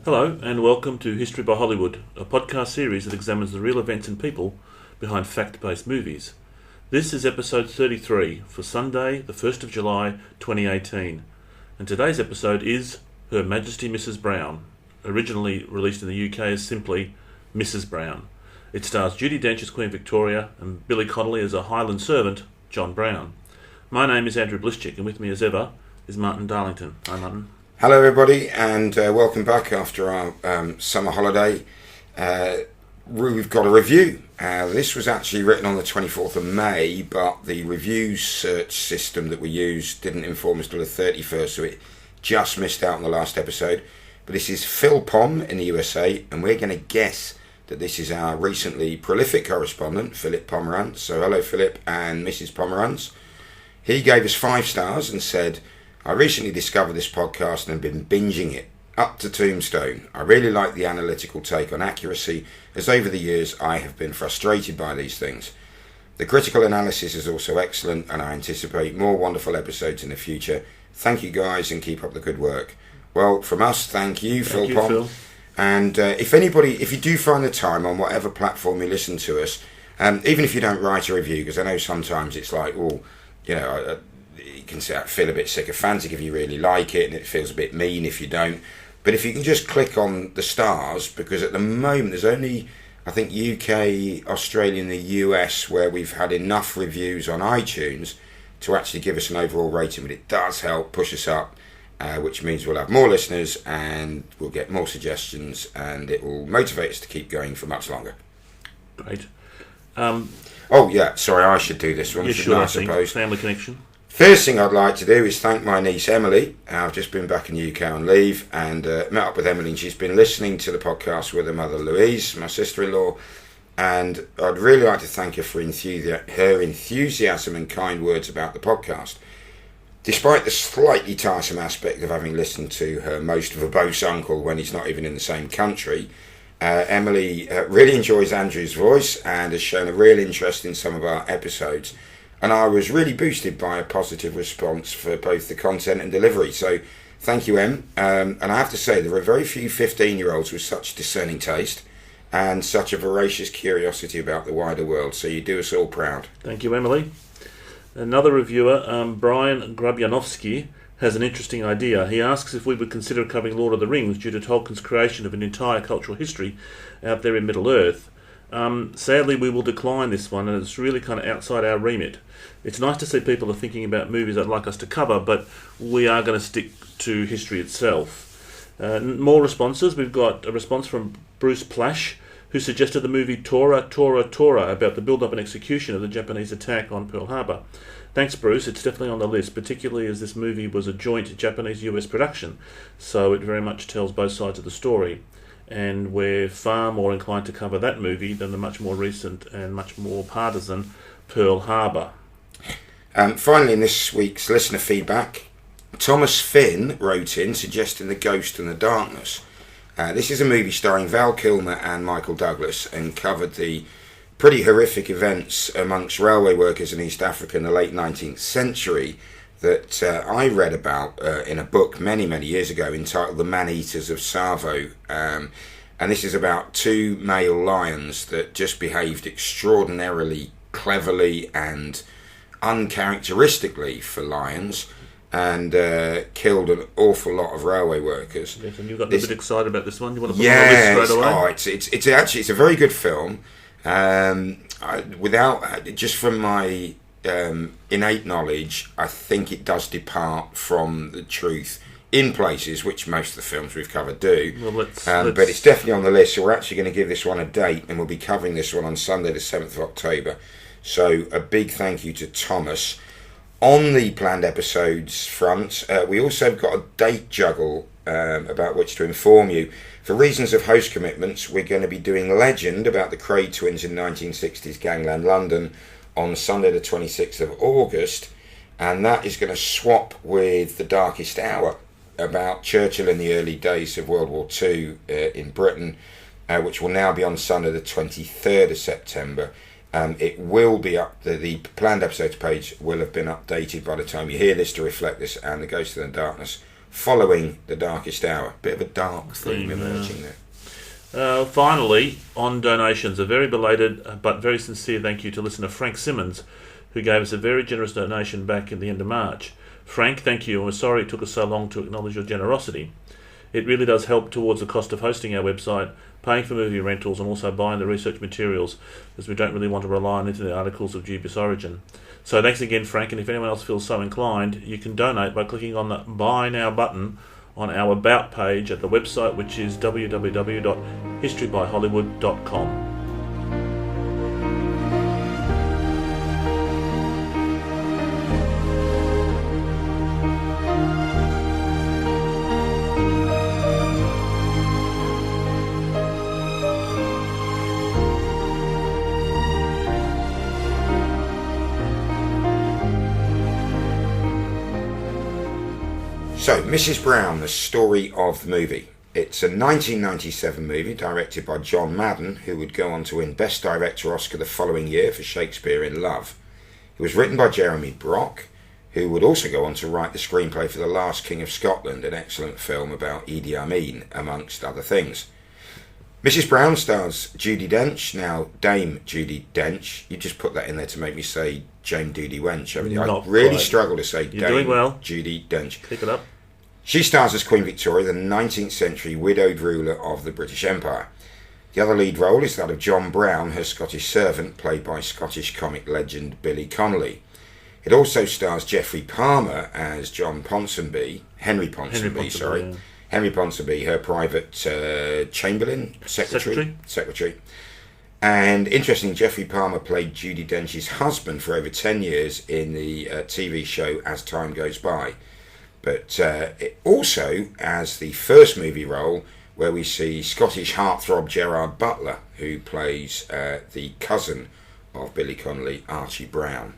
Hello and welcome to History by Hollywood, a podcast series that examines the real events and people behind fact-based movies. This is episode 33 for Sunday, the 1st of July 2018, and today's episode is Her Majesty Mrs Brown, originally released in the UK as simply Mrs Brown. It stars Judy Dench as Queen Victoria and Billy Connolly as a Highland servant, John Brown. My name is Andrew Blischik, and with me as ever is Martin Darlington. Hi Martin. Hello everybody, and welcome back after our summer holiday. We've got a review. This was actually written on the 24th of May, but the review search system that we used didn't inform us till the 31st, so it just missed out on the last episode. But this is Phil Pom in the USA, and we're going to guess that this is our recently prolific correspondent, Philip Pomerantz. So hello Philip and Mrs Pomerantz. He gave us 5 stars and said, I recently discovered this podcast and have been binging it up to Tombstone. I really like the analytical take on accuracy, as over the years I have been frustrated by these things. The critical analysis is also excellent, and I anticipate more wonderful episodes in the future. Thank you guys and keep up the good work. Well, from us, thank you, Phil Pom. Phil. And if you do find the time on whatever platform you listen to us, even if you don't write a review, because I know sometimes it's like, you can feel a bit sycophantic if you really like it, and it feels a bit mean if you don't. But if you can just click on the stars, because at the moment there's only, I think, UK, Australia and the US where we've had enough reviews on iTunes to actually give us an overall rating, but it does help push us up, which means we'll have more listeners and we'll get more suggestions, and it will motivate us to keep going for much longer. Great. Sorry, I should do this one, shouldn't I suppose? Family connection. First thing I'd like to do is thank my niece Emily. I've just been back in the UK on leave and met up with Emily, and she's been listening to the podcast with her mother Louise, my sister-in-law, and I'd really like to thank her for her enthusiasm and kind words about the podcast. Despite the slightly tiresome aspect of having listened to her most verbose uncle when he's not even in the same country, Emily really enjoys Andrew's voice and has shown a real interest in some of our episodes. And I was really boosted by a positive response for both the content and delivery. So thank you, Em. And I have to say, there are very few 15-year-olds with such discerning taste and such a voracious curiosity about the wider world. So you do us all proud. Thank you, Emily. Another reviewer, Brian Grabjanovsky, has an interesting idea. He asks if we would consider covering Lord of the Rings due to Tolkien's creation of an entire cultural history out there in Middle-earth. Sadly, we will decline this one, and it's really kind of outside our remit. It's nice to see people are thinking about movies they'd like us to cover, but we are going to stick to history itself. More responses. We've got a response from Bruce Plash, who suggested the movie Tora, Tora, Tora about the build-up and execution of the Japanese attack on Pearl Harbor. Thanks, Bruce. It's definitely on the list, particularly as this movie was a joint Japanese-US production, so it very much tells both sides of the story. And we're far more inclined to cover that movie than the much more recent and much more partisan Pearl Harbor. Finally, in this week's listener feedback, Thomas Finn wrote in suggesting The Ghost and the Darkness. This is a movie starring Val Kilmer and Michael Douglas, and covered the pretty horrific events amongst railway workers in East Africa in the late 19th century that I read about in a book many, many years ago entitled The Man-Eaters of Tsavo. And this is about 2 male lions that just behaved extraordinarily cleverly and uncharacteristically for lions, and killed an awful lot of railway workers. Yes, and you got a bit excited about this one. You want to put it on the list straight away? It's a very good film. Just from my innate knowledge, I think it does depart from the truth in places, which most of the films we've covered do. Well, but it's definitely on the list, so we're actually going to give this one a date, and we'll be covering this one on Sunday the 7th of October. So a big thank you to Thomas. On the planned episodes front, we also have got a date juggle about which to inform you. For reasons of host commitments, we're going to be doing Legend about the Craig twins in 1960s Gangland London on Sunday the 26th of August, and that is going to swap with The Darkest Hour about Churchill in the early days of World War II in Britain, which will now be on Sunday the 23rd of September. It will be up, the planned episodes page will have been updated by the time you hear this to reflect this, and The Ghost in the Darkness following the darkest hour. Bit of a dark theme emerging there. Finally, on donations, a very belated but very sincere thank you to listener Frank Simmons, who gave us a very generous donation back in the end of March. Frank, thank you, and we're sorry it took us so long to acknowledge your generosity. It really does help towards the cost of hosting our website, paying for movie rentals, and also buying the research materials, as we don't really want to rely on internet articles of dubious origin. So thanks again, Frank, and if anyone else feels so inclined, you can donate by clicking on the Buy Now button on our About page at the website, which is www.historybyhollywood.com. So, Mrs Brown, the story of the movie. It's a 1997 movie directed by John Madden, who would go on to win Best Director Oscar the following year for Shakespeare in Love. It was written by Jeremy Brock, who would also go on to write the screenplay for The Last King of Scotland, an excellent film about Idi Amin, amongst other things. Mrs Brown stars Judy Dench, now Dame Judy Dench. You just put that in there to make me say Jane Doody Wench, haven't you? I really struggle to say You're Dame doing well. Judy Dench. Pick it up. She stars as Queen Victoria, the 19th century widowed ruler of the British Empire. The other lead role is that of John Brown, her Scottish servant, played by Scottish comic legend Billy Connolly. It also stars Geoffrey Palmer as Henry Ponsonby, her private secretary. And interesting, Geoffrey Palmer played Judy Dench's husband for over 10 years in the TV show As Time Goes By. But it also as the first movie role where we see Scottish heartthrob Gerard Butler, who plays the cousin of Billy Connolly, Archie Brown.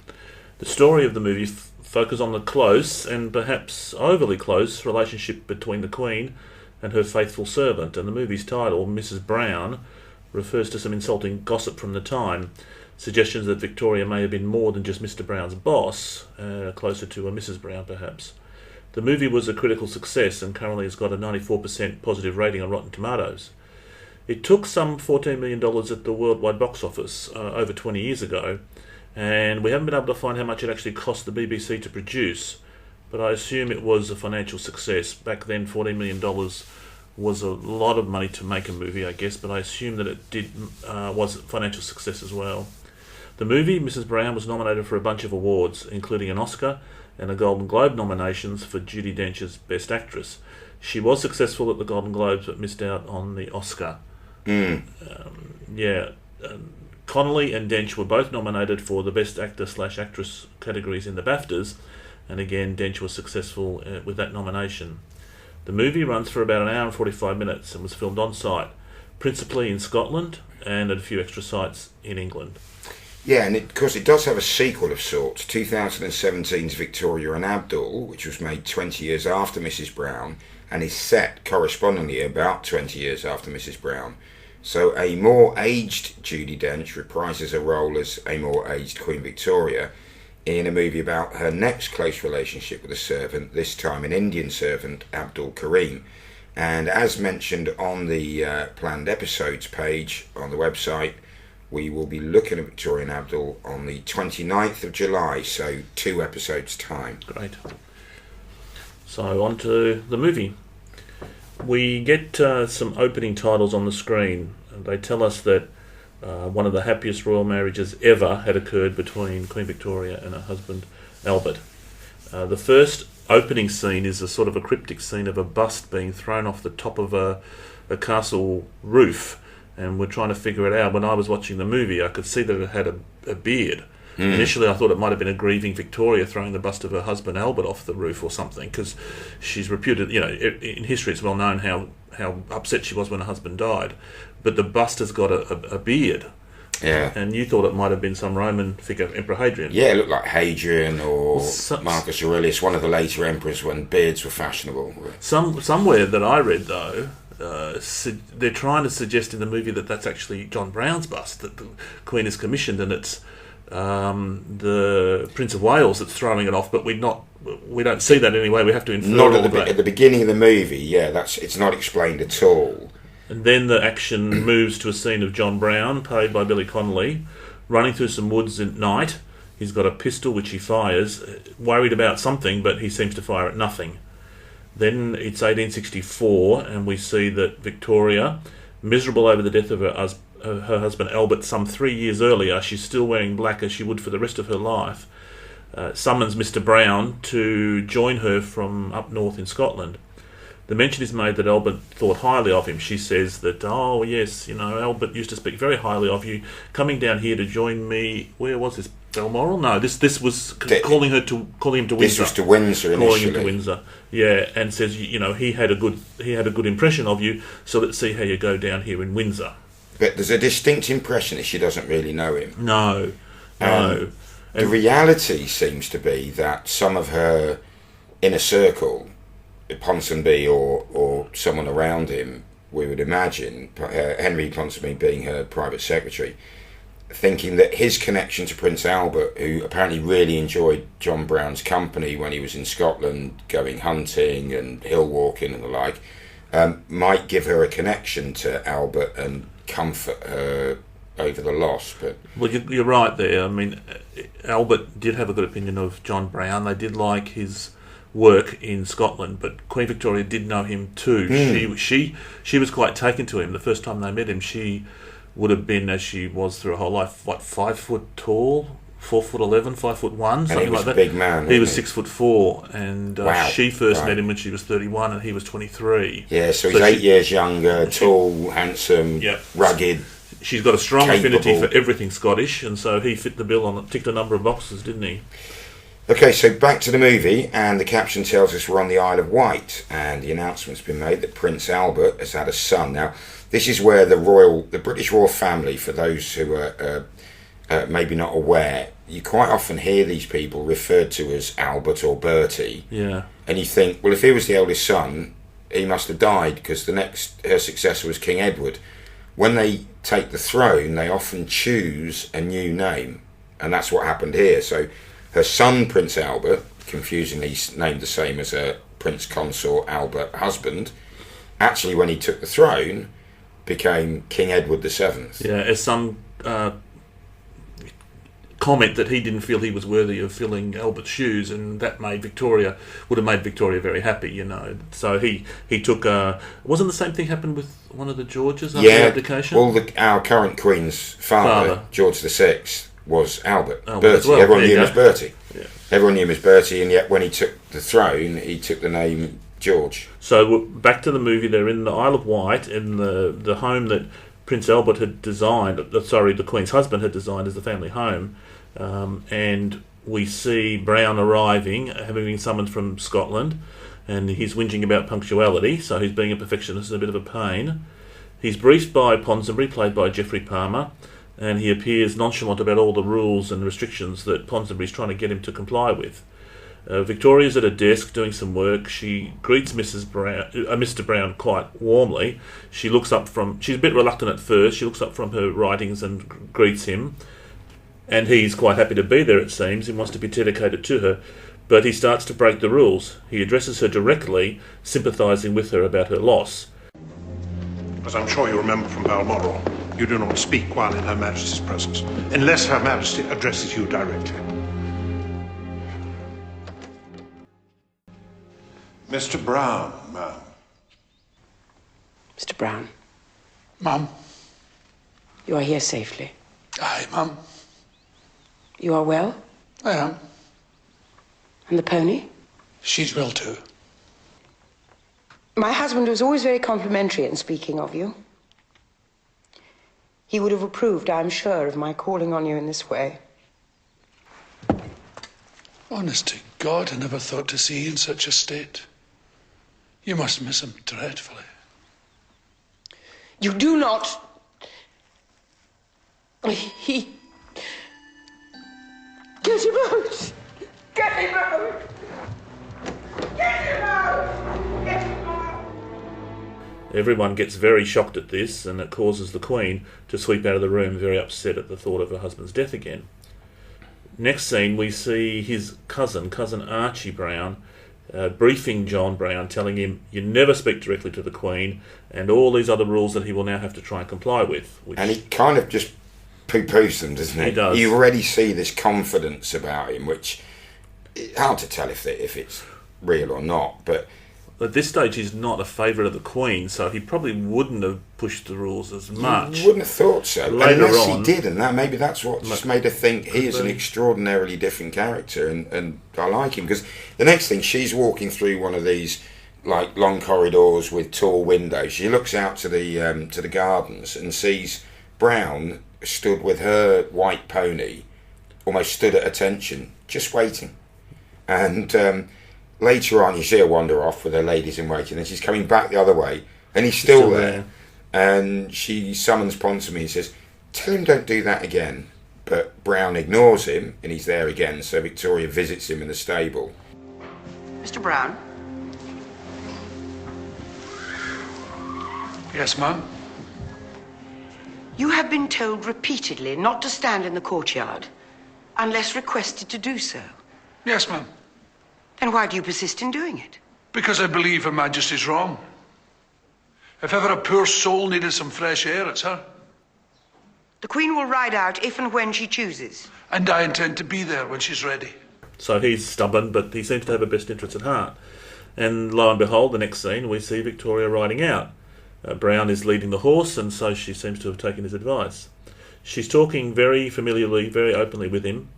The story of the movie focuses on the close, and perhaps overly close, relationship between the Queen and her faithful servant, and the movie's title, Mrs Brown, refers to some insulting gossip from the time, suggestions that Victoria may have been more than just Mr Brown's boss, closer to a Mrs Brown perhaps. The movie was a critical success and currently has got a 94% positive rating on Rotten Tomatoes. It took some $14 million at the worldwide box office over 20 years ago, and we haven't been able to find how much it actually cost the BBC to produce, but I assume it was a financial success. Back then, $14 million was a lot of money to make a movie, I guess, but I assume that it was a financial success as well. The movie, Mrs Brown, was nominated for a bunch of awards, including an Oscar and a Golden Globe nominations for Judi Dench's Best Actress. She was successful at the Golden Globes but missed out on the Oscar. Connolly and Dench were both nominated for the Best Actor/Actress categories in the BAFTAs, and again Dench was successful with that nomination. The movie runs for about an hour and 45 minutes and was filmed on site, principally in Scotland and at a few extra sites in England. Yeah, and of course it does have a sequel of sorts, 2017's Victoria and Abdul, which was made 20 years after Mrs Brown, and is set correspondingly about 20 years after Mrs Brown. So a more aged Judi Dench reprises her role as a more aged Queen Victoria in a movie about her next close relationship with a servant, this time an Indian servant, Abdul Karim. And as mentioned on the planned episodes page on the website, we will be looking at Victoria and Abdul on the 29th of July, so 2 episodes' time. Great. So on to the movie. We get some opening titles on the screen. They tell us that one of the happiest royal marriages ever had occurred between Queen Victoria and her husband Albert. The first opening scene is a sort of a cryptic scene of a bust being thrown off the top of a castle roof, and we're trying to figure it out. When I was watching the movie, I could see that it had a beard. Initially I thought it might have been a grieving Victoria throwing the bust of her husband Albert off the roof or something, because she's reputed, in history it's well known how upset she was when her husband died, but the bust has got a beard. Yeah. And you thought it might have been some Roman figure, Emperor Hadrian. Yeah, it looked like Hadrian or Marcus Aurelius, one of the later emperors when beards were fashionable. Somewhere that I read, though, they're trying to suggest in the movie that that's actually John Brown's bust that the Queen has commissioned, and it's the Prince of Wales that's throwing it off, but we don't see that anyway. We have to infer Not all of that. at the beginning of the movie. Yeah, it's not explained at all. And then the action moves to a scene of John Brown, played by Billy Connolly, running through some woods at night. He's got a pistol which he fires, worried about something, but he seems to fire at nothing. Then it's 1864, and we see that Victoria, miserable over the death of her husband Albert some 3 years earlier, she's still wearing black as she would for the rest of her life, summons Mr. Brown to join her from up north in Scotland. The mention is made that Albert thought highly of him. She says that, oh yes, Albert used to speak very highly of you. Coming down here to join me, where was this? Balmoral? No, this was calling him to Windsor. This was to Windsor initially. Calling him to Windsor, yeah, and says he had a good impression of you. So let's see how you go down here in Windsor. But there's a distinct impression that she doesn't really know him. No. The reality seems to be that some of her inner circle, Ponsonby or someone around him, we would imagine, Henry Ponsonby being her private secretary, thinking that his connection to Prince Albert, who apparently really enjoyed John Brown's company when he was in Scotland, going hunting and hill walking and the like, might give her a connection to Albert and comfort her over the loss. But well, you're right there. I mean, Albert did have a good opinion of John Brown. They did like his work in Scotland, but Queen Victoria did know him too. She was quite taken to him. The first time they met him, she would have been, as she was through her whole life, 5 foot tall, 4'11", 5'1", something like that. A big man. He was 6'4", and wow. She first met him when she was 31, and he was 23. Yeah, so he's 8 years younger, tall, handsome, rugged. She's got a strong capable. affinity for everything Scottish, and so he fit the bill ticked a number of boxes, didn't he? Okay, so back to the movie, and the caption tells us we're on the Isle of Wight, and the announcement's been made that Prince Albert has had a son. Now, this is where the British royal family, for those who are maybe not aware, you quite often hear these people referred to as Albert or Bertie. Yeah. And you think, well, if he was the eldest son, he must have died, because her successor was King Edward. When they take the throne, they often choose a new name, and that's what happened here. So her son, Prince Albert, confusingly named the same as her Prince Consort Albert husband, actually when he took the throne, became King Edward VII. Yeah, as some comment that he didn't feel he was worthy of filling Albert's shoes, and that would have made Victoria very happy, So he took. Wasn't the same thing happened with one of the Georges after the abdication? Well, our current Queen's father, George VI, was Albert. Bertie. Well. Everyone knew him as Bertie. Yeah. Everyone knew him as Bertie, and yet when he took the throne, he took the name George. So back to the movie. They're in the Isle of Wight, in the home that Prince Albert had designed. The Queen's husband had designed as the family home, and we see Brown arriving, having been summoned from Scotland, and he's whinging about punctuality. So he's being a perfectionist and a bit of a pain. He's briefed by Ponsonby, played by Geoffrey Palmer, and he appears nonchalant about all the rules and restrictions that Ponsonby's trying to get him to comply with. Victoria's at a desk doing some work. She greets Mr. Brown quite warmly. She's a bit reluctant at first. She looks up from her writings and greets him, and he's quite happy to be there, it seems. He wants to be dedicated to her, but he starts to break the rules. He addresses her directly, sympathising with her about her loss. As I'm sure you remember from Balmoral, you do not speak while in Her Majesty's presence, unless Her Majesty addresses you directly. Mr. Brown, ma'am. Mr. Brown, Ma'am? you are here safely. Aye, ma'am. You are well? I am. And the pony? She's well too. My husband was always very complimentary in speaking of you. He would have approved, I'm sure, of my calling on you in this way. Honest to God, I never thought to see you in such a state. You must miss him dreadfully. You do not... He... Get him out! Get him out! Get him out! Get him out! Everyone gets very shocked at this, and it causes the Queen to sweep out of the room, very upset at the thought of her husband's death again. Next scene, we see his cousin Archie Brown, briefing John Brown, telling him, you never speak directly to the Queen, and all these other rules that he will now have to try and comply with. And he kind of just poo-poos them, doesn't he? He does. You already see this confidence about him, which hard to tell if it's real or not, but at this stage he's not a favourite of the Queen, so he probably wouldn't have pushed the rules as much. You wouldn't have thought so. Later Unless on, he did, and maybe that's what just made her think he is an extraordinarily different character, and I like him. Because the next thing, she's walking through one of these like long corridors with tall windows. She looks out to the gardens and sees Brown stood with her white pony, almost stood at attention, just waiting. And later on, you see her wander off with her ladies in waiting, and she's coming back the other way, and he's still there. And she summons Ponsonby and says, "Tell him don't do that again." But Brown ignores him, and he's there again. So Victoria visits him in the stable. Mr. Brown? Yes, ma'am? You have been told repeatedly not to stand in the courtyard unless requested to do so. Yes, ma'am. Then why do you persist in doing it? Because I believe Her Majesty's wrong. If ever a poor soul needed some fresh air, it's her. The Queen will ride out if and when she chooses. And I intend to be there when she's ready. So he's stubborn, but he seems to have her best interests at heart. And lo and behold, the next scene, we see Victoria riding out. Brown is leading the horse, and so she seems to have taken his advice. She's talking very familiarly, very openly with him,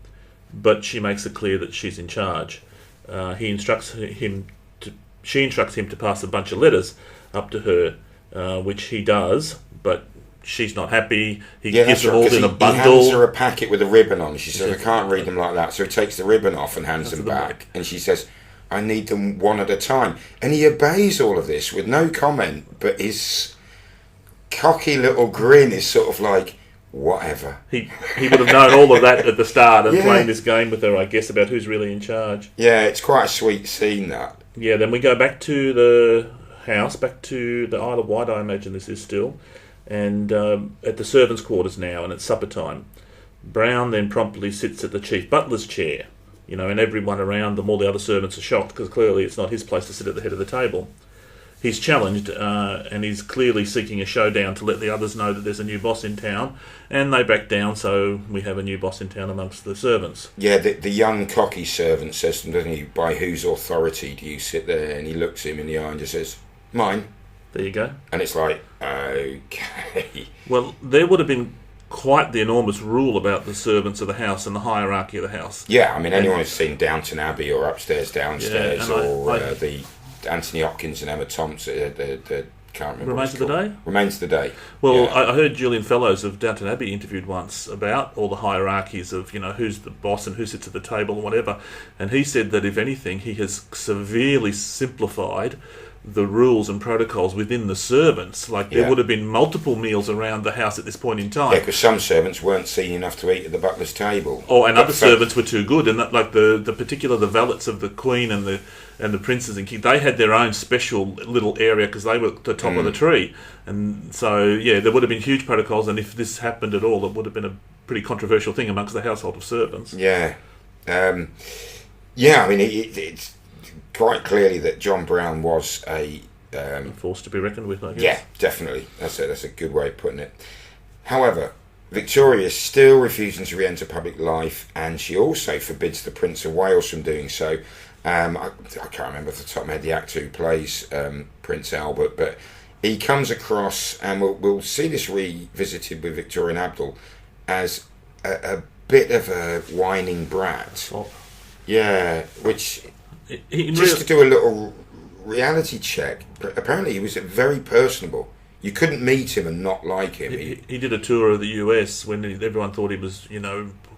but she makes it clear that she's in charge. She instructs him to pass a bunch of letters up to her, which he does, but she's not happy. He gives them all in a bundle. He hands her a packet with a ribbon on. She says, "I can't read them like that." So he takes the ribbon off and hands them back. And she says, "I need them one at a time." And he obeys all of this with no comment, but his cocky little grin is sort of like, whatever. He would have known all of that at the start and playing this game with her, I guess, about who's really in charge. Yeah, it's quite a sweet scene, that. Yeah, then we go back to the house, back to the Isle of Wight, I imagine this is still, and at the servants' quarters now, and it's supper time. Brown then promptly sits at the chief butler's chair, and everyone around them, all the other servants are shocked because clearly it's not his place to sit at the head of the table. He's challenged, and he's clearly seeking a showdown to let the others know that there's a new boss in town, and they back down, so we have a new boss in town amongst the servants. Yeah, the young cocky servant says to him, doesn't he, "By whose authority do you sit there?" And he looks him in the eye and just says, "Mine." There you go. And it's like, okay. Well, there would have been quite the enormous rule about the servants of the house and the hierarchy of the house. Yeah, I mean, anyone who's seen Downton Abbey or Upstairs, Downstairs, or the Anthony Hopkins and Emma Thompson, the can't remember. Remains of the Day? Remains of the Day. Well, yeah. I heard Julian Fellows of Downton Abbey interviewed once about all the hierarchies of, who's the boss and who sits at the table and whatever. And he said that, if anything, he has severely simplified the rules and protocols within the servants. Like, there would have been multiple meals around the house at this point in time. Yeah, because some servants weren't seen enough to eat at the butler's table. And other servants were too good. And the valets of the Queen and the princes and king, they had their own special little area because they were at the top of the tree. And so, there would have been huge protocols, and if this happened at all, it would have been a pretty controversial thing amongst the household of servants. Yeah. I mean, it's quite clearly that John Brown was a force to be reckoned with, I guess. Yeah, definitely. That's a good way of putting it. However, Victoria is still refusing to re-enter public life, and she also forbids the Prince of Wales from doing so. I can't remember off the top of my head the actor who plays Prince Albert, but he comes across, and we'll see this revisited with Victoria and Abdul, as a bit of a whining brat. Oh. Yeah, which... Just to do a little reality check, apparently he was very personable. You couldn't meet him and not like him. He did a tour of the US when everyone thought he was,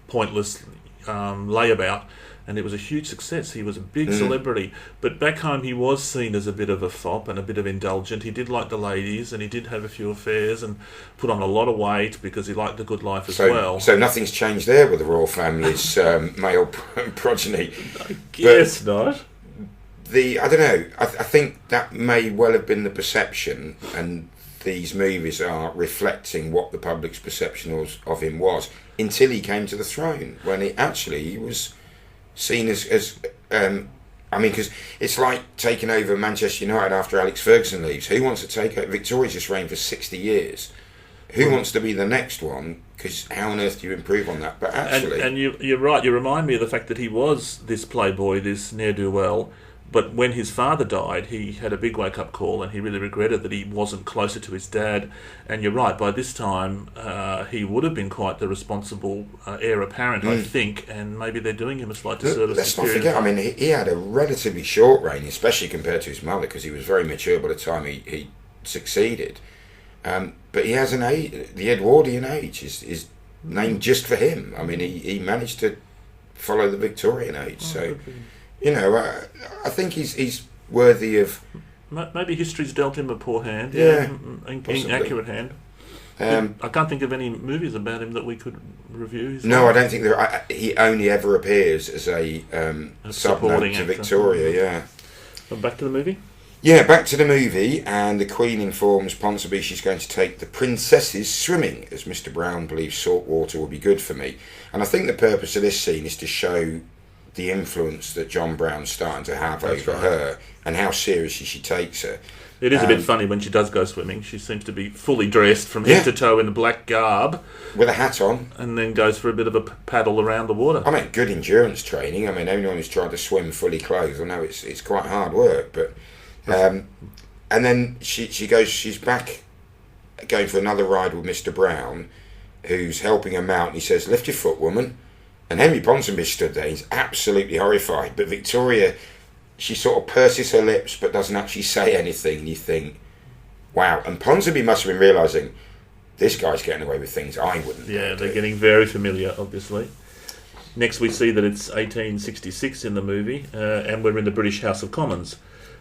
pointless layabout, and it was a huge success. He was a big celebrity. But back home he was seen as a bit of a fop and a bit of indulgent. He did like the ladies, and he did have a few affairs and put on a lot of weight because he liked the good life as well. So nothing's changed there with the royal family's male progeny. I guess not. I don't know. I think that may well have been the perception, and these movies are reflecting what the public's perception of him was until he came to the throne, when he was seen as because it's like taking over Manchester United after Alex Ferguson leaves. Who wants to take over? Victoria's just reigned for 60 years. Who wants to be the next one? Because how on earth do you improve on that? But actually... And you're right, you remind me of the fact that he was this playboy, this ne'er-do-well, but when his father died, he had a big wake-up call, and he really regretted that he wasn't closer to his dad. And you're right, by this time, he would have been quite the responsible heir apparent, I think, and maybe they're doing him a slight disservice. Let's not forget, I mean, he had a relatively short reign, especially compared to his mother, because he was very mature by the time he succeeded. But he has an age, the Edwardian age is named just for him. I mean, he managed to follow the Victorian age, so... You know, I think he's worthy of... Maybe history's dealt him a poor hand. Yeah, inaccurate hand. I can't think of any movies about him that we could review. No, I don't think there. He only ever appears as a sub-note to Victoria, yeah. But back to the movie? Yeah, back to the movie, and the Queen informs Ponsonby she's going to take the princesses swimming, as Mr. Brown believes salt water will be good for me. And I think the purpose of this scene is to show the influence that John Brown's starting to have over her, and how seriously she takes her. It is a bit funny when she does go swimming. She seems to be fully dressed from head to toe in a black garb, with a hat on, and then goes for a bit of a paddle around the water. I mean, good endurance training. I mean, anyone who's tried to swim fully clothed, I know it's quite hard work. But and then she's back going for another ride with Mr. Brown, who's helping her mount. He says, "Lift your foot, woman." And Henry Ponsonby stood there. He's absolutely horrified. But Victoria, she sort of purses her lips but doesn't actually say anything. And you think, wow. And Ponsonby must have been realising, this guy's getting away with things I wouldn't. Yeah, they're getting very familiar, obviously. Next we see that it's 1866 in the movie, and we're in the British House of Commons.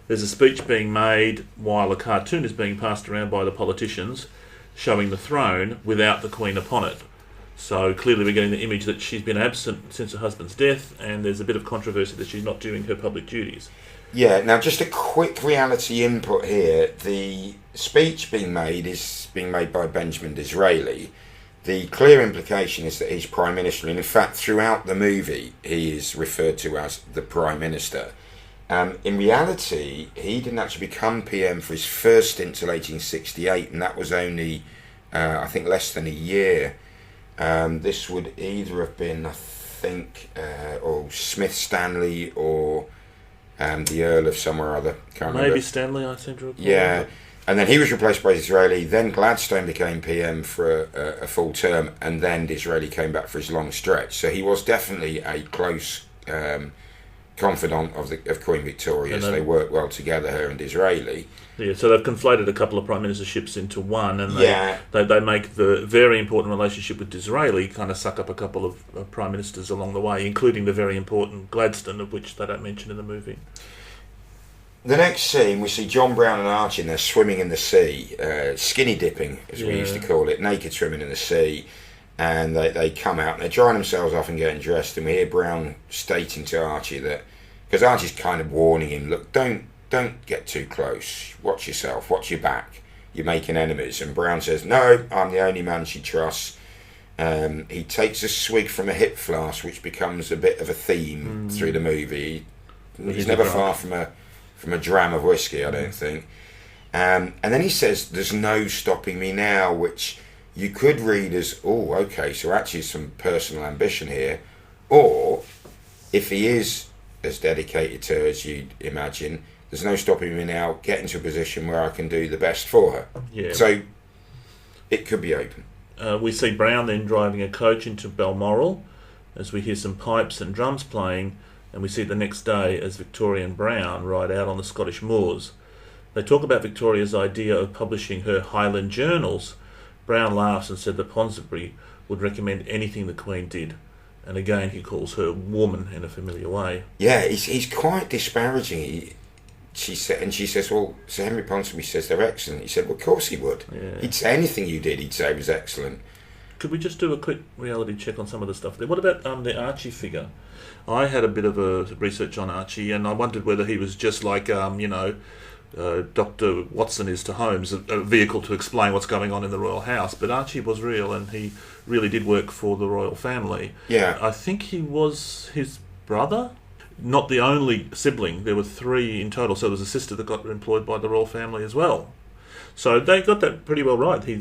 There's a speech being made while a cartoon is being passed around by the politicians, showing the throne without the Queen upon it. So clearly we're getting the image that she's been absent since her husband's death, and there's a bit of controversy that she's not doing her public duties. Yeah, now just a quick reality input here. The speech being made is being made by Benjamin Disraeli. The clear implication is that he's Prime Minister, and in fact throughout the movie he is referred to as the Prime Minister. In reality, he didn't actually become PM for his first stint till 1868, and that was only, I think, less than a year. This would either have been, I think, or Smith Stanley or the Earl of somewhere or other. Can't remember. Maybe Stanley, I seem to recall. Yeah, and then he was replaced by Disraeli. Then Gladstone became PM for a full term, and then Disraeli came back for his long stretch. So he was definitely a close confidant of Queen Victoria. So they worked well together, her and Disraeli. Yeah, so they've conflated a couple of prime ministerships into one, and they make the very important relationship with Disraeli kind of suck up a couple of prime ministers along the way, including the very important Gladstone, of which they don't mention in the movie. The next scene, we see John Brown and Archie, and they're swimming in the sea, skinny dipping, as we used to call it, naked swimming in the sea, and they come out, and they're drying themselves off and getting dressed, and we hear Brown stating to Archie that, because Archie's kind of warning him, look, don't get too close. Watch yourself. Watch your back. You're making enemies. And Brown says, no, I'm the only man she trusts. He takes a swig from a hip flask, which becomes a bit of a theme through the movie. He's never far from a dram of whiskey, I don't think. And then he says, there's no stopping me now, which you could read as, oh, okay, so actually some personal ambition here. Or, if he is as dedicated to her as you'd imagine, there's no stopping me now, get into a position where I can do the best for her. Yeah. So it could be open. We see Brown then driving a coach into Balmoral as we hear some pipes and drums playing, and we see the next day as Victoria and Brown ride out on the Scottish moors. They talk about Victoria's idea of publishing her Highland journals. Brown laughs and said that Ponsonby would recommend anything the Queen did. And again, he calls her woman in a familiar way. Yeah, he's quite disparaging. She says, well, Sir Henry Ponsonby says they're excellent. He said, well, of course he would. Yeah. He'd say anything you did, he'd say was excellent. Could we just do a quick reality check on some of the stuff there? What about the Archie figure? I had a bit of a research on Archie, and I wondered whether he was just like, Dr. Watson is to Holmes, a vehicle to explain what's going on in the royal house. But Archie was real, and he really did work for the royal family. Yeah. I think he was his brother. Not the only sibling. There were 3 in total. So there was a sister that got employed by the royal family as well. So they got that pretty well right. He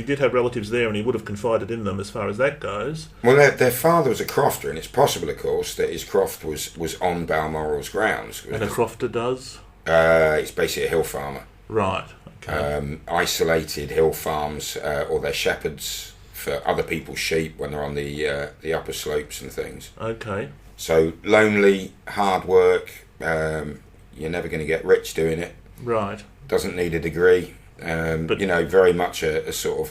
did have relatives there, and he would have confided in them as far as that goes. Well, their father was a crofter, and it's possible, of course, that his croft was on Balmoral's grounds. And a crofter does? It's basically a hill farmer. Right. Okay. Isolated hill farms, or they're shepherds for other people's sheep when they're on the upper slopes and things. Okay. So lonely, hard work. You're never going to get rich doing it. Right. Doesn't need a degree. But very much a sort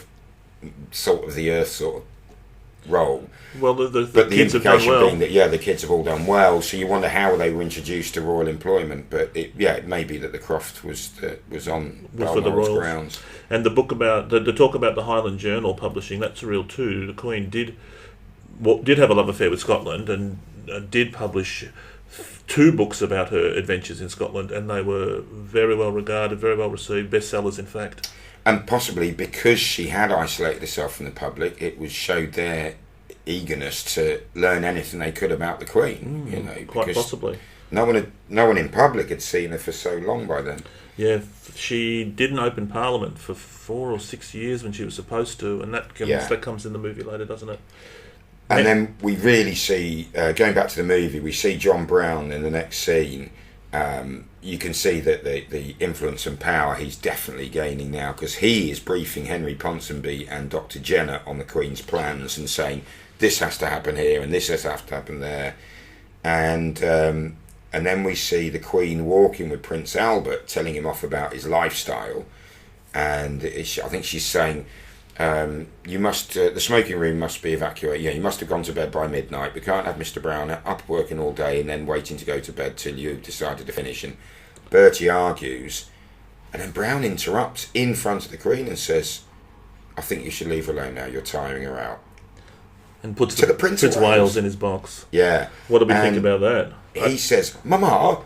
of the earth sort of role. Well, the but kids the have done implication well. being that the kids have all done well. So you wonder how they were introduced to royal employment. But it may be that the croft was on For the Balmoral's royals. grounds. And the book about the talk about the Highland Journal publishing, that's real too. The Queen did have a love affair with Scotland, and did publish 2 books about her adventures in Scotland, and they were very well regarded, very well received, bestsellers in fact. And possibly because she had isolated herself from the public, it showed their eagerness to learn anything they could about the Queen. Quite possibly. No one in public had seen her for so long by then. Yeah, she didn't open Parliament for 4 or 6 years when she was supposed to, and that comes in the movie later, doesn't it? And then we really see, going back to the movie, we see John Brown in the next scene. You can see that the influence and power he's definitely gaining now, because he is briefing Henry Ponsonby and Dr. Jenner on the Queen's plans and saying, this has to happen here and this has to happen there. And then we see the Queen walking with Prince Albert, telling him off about his lifestyle. And I think she's saying, you must, the smoking room must be evacuated. You must have gone to bed by midnight. We can't have Mr. Brown up working all day and then waiting to go to bed till you've decided to finish. And Bertie argues, and then Brown interrupts in front of the Queen and says, I think you should leave her alone now, you're tiring her out. And puts To the Prince of Wales in his box. Yeah. What do we think about that? He says, Mama,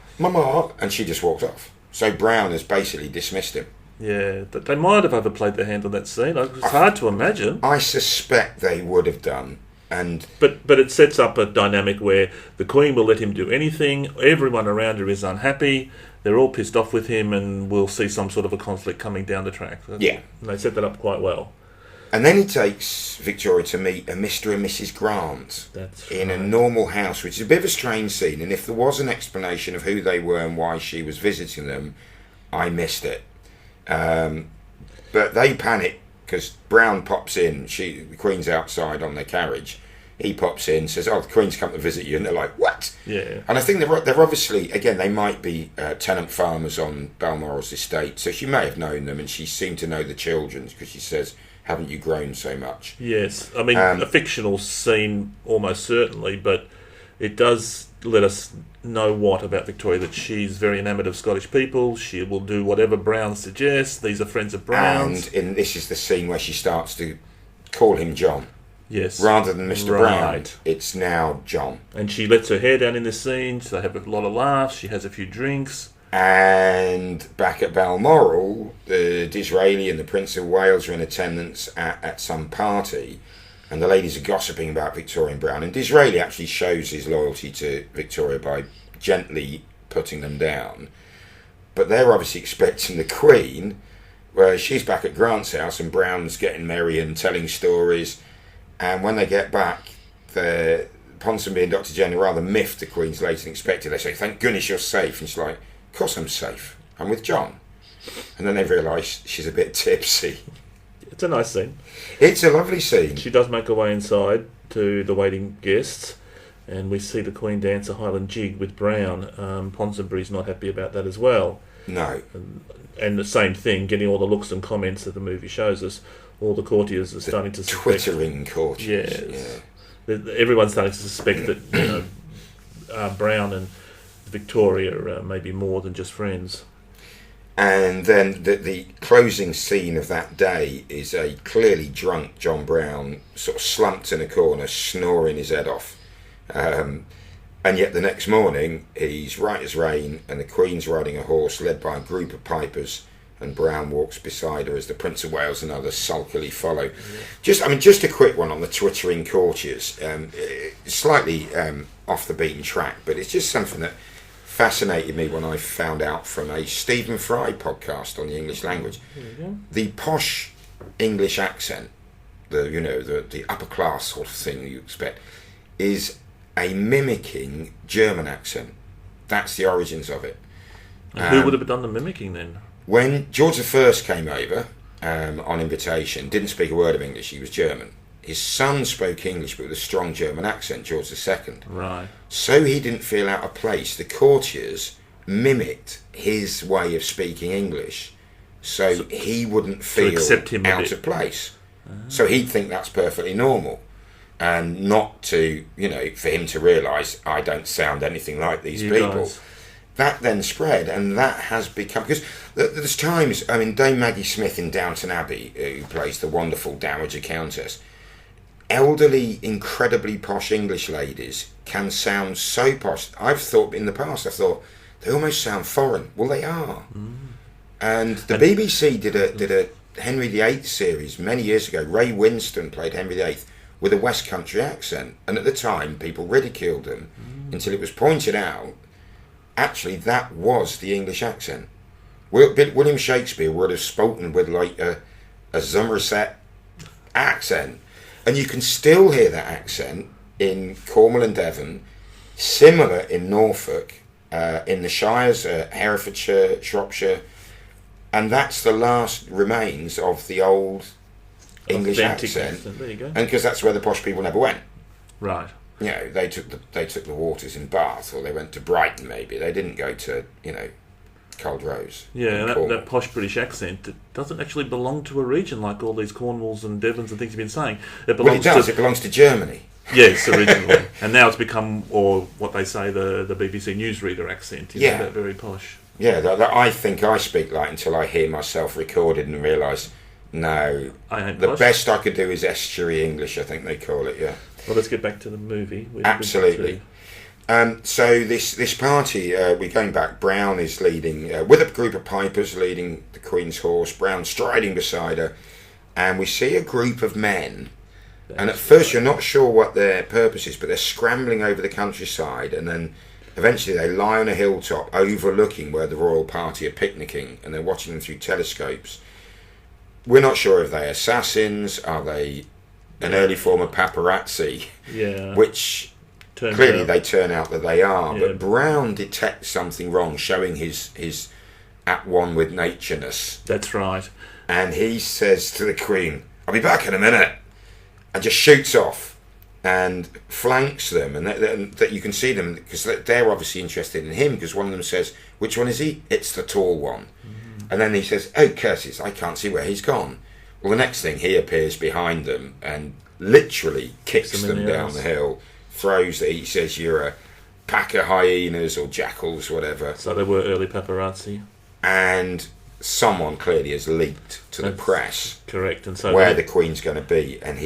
and she just walked off. So Brown has basically dismissed him. Yeah, they might have overplayed their hand on that scene. It's hard to imagine. I suspect they would have done. But it sets up a dynamic where the Queen will let him do anything. Everyone around her is unhappy. They're all pissed off with him, and we'll see some sort of a conflict coming down the track. Yeah. And they set that up quite well. And then he takes Victoria to meet a Mr. and Mrs. Grant in a normal house, which is a bit of a strange scene. And if there was an explanation of who they were and why she was visiting them, I missed it. But they panic because Brown pops in. The Queen's outside on their carriage. He pops in, says, "Oh, the Queen's come to visit you," and they're like, "What?" Yeah. And I think they're obviously, again, they might be tenant farmers on Balmoral's estate, so she may have known them, and she seemed to know the children because she says, "Haven't you grown so much?" Yes, I mean a fictional scene almost certainly, but it does let us know about Victoria, that she's very enamoured of Scottish people. She will do whatever Brown suggests. These are friends of Brown's. And this is the scene where she starts to call him John. Yes. Rather than Mr. Brown, it's now John. And she lets her hair down in this scene. So they have a lot of laughs. She has a few drinks. And back at Balmoral, the Disraeli and the Prince of Wales are in attendance at some party, and the ladies are gossiping about Victoria and Brown. And Disraeli actually shows his loyalty to Victoria by gently putting them down. But they're obviously expecting the Queen, where she's back at Grant's house and Brown's getting merry and telling stories. And when they get back, the Ponsonby and Dr. Jenner rather miffed the Queen's later than expected. They say, "Thank goodness you're safe." And she's like, "Of course I'm safe. I'm with John." And then they realise she's a bit tipsy. It's a nice scene. It's a lovely scene. She does make her way inside to the waiting guests, and we see the Queen dance a Highland jig with Brown. Ponsonby's not happy about that as well. No. And the same thing, getting all the looks and comments that the movie shows us. All the courtiers are starting to suspect. Twittering courtiers. Yes. Yeah. Everyone's starting to suspect that Brown and Victoria are maybe more than just friends. And then the closing scene of that day is a clearly drunk John Brown sort of slumped in a corner, snoring his head off. And yet the next morning, he's right as rain, and the Queen's riding a horse led by a group of pipers, and Brown walks beside her as the Prince of Wales and others sulkily follow. Yeah. Just a quick one on the twittering courtiers. Slightly off the beaten track, but it's just something that fascinated me when I found out from a Stephen Fry podcast on the English language. The posh English accent, the upper class sort of thing you expect, is a mimicking German accent. That's the origins of it. And who would have done the mimicking then? When George I came over on invitation, didn't speak a word of English, he was German. His son spoke English but with a strong German accent, George II. Right. So he didn't feel out of place. The courtiers mimicked his way of speaking English so he wouldn't feel out of place. So he'd think that's perfectly normal. And not to, for him to realise I don't sound anything like these people. Guys. That then spread, and that has become... Because there's times... Dame Maggie Smith in Downton Abbey, who plays the wonderful Dowager Countess, elderly, incredibly posh English ladies can sound so posh. I've thought in the past, they almost sound foreign. Well, they are. And the BBC did a Henry VIII series many years ago. Ray Winston played Henry VIII with a West Country accent, and at the time people ridiculed them until it was pointed out actually that was the English accent. William Shakespeare would have spoken with like a Somerset accent, and you can still hear that accent in Cornwall and Devon, similar in Norfolk, in the Shires, Herefordshire, Shropshire, and that's the last remains of the old English accent. There you go. And because that's where the posh people never went. Right. They took the waters in Bath, or they went to Brighton maybe. They didn't go to, Cold Rose. Yeah, that posh British accent, it doesn't actually belong to a region like all these Cornwalls and Devons and things you've been saying. It does. It belongs to Germany. Yes, originally. And now it's become, or what they say, the BBC newsreader accent. That very posh. Yeah, that I think I speak like until I hear myself recorded and realise, no, the best I could do is estuary English, I think they call it, yeah. Well, let's get back to the movie. Absolutely. So this party, we're going back, Brown is leading, with a group of pipers leading the Queen's horse, Brown striding beside her, and we see a group of men, and at first you're not sure what their purpose is, but they're scrambling over the countryside, and then eventually they lie on a hilltop overlooking where the royal party are picnicking, and they're watching them through telescopes. We're not sure if they're assassins, are they an early form of paparazzi, which clearly they turn out that they are, but Brown detects something wrong, showing his at one with natureness. That's right. And he says to the Queen, I'll be back in a minute, and just shoots off and flanks them, and that you can see them, because they're obviously interested in him, because one of them says, which one is he? It's the tall one. And then he says, oh, curses, I can't see where he's gone. Well, the next thing, he appears behind them and literally kicks them down the hill, he says, you're a pack of hyenas or jackals, whatever. So they were early paparazzi. And someone clearly has leaked to the press. Correct. And so where the Queen's going to be. And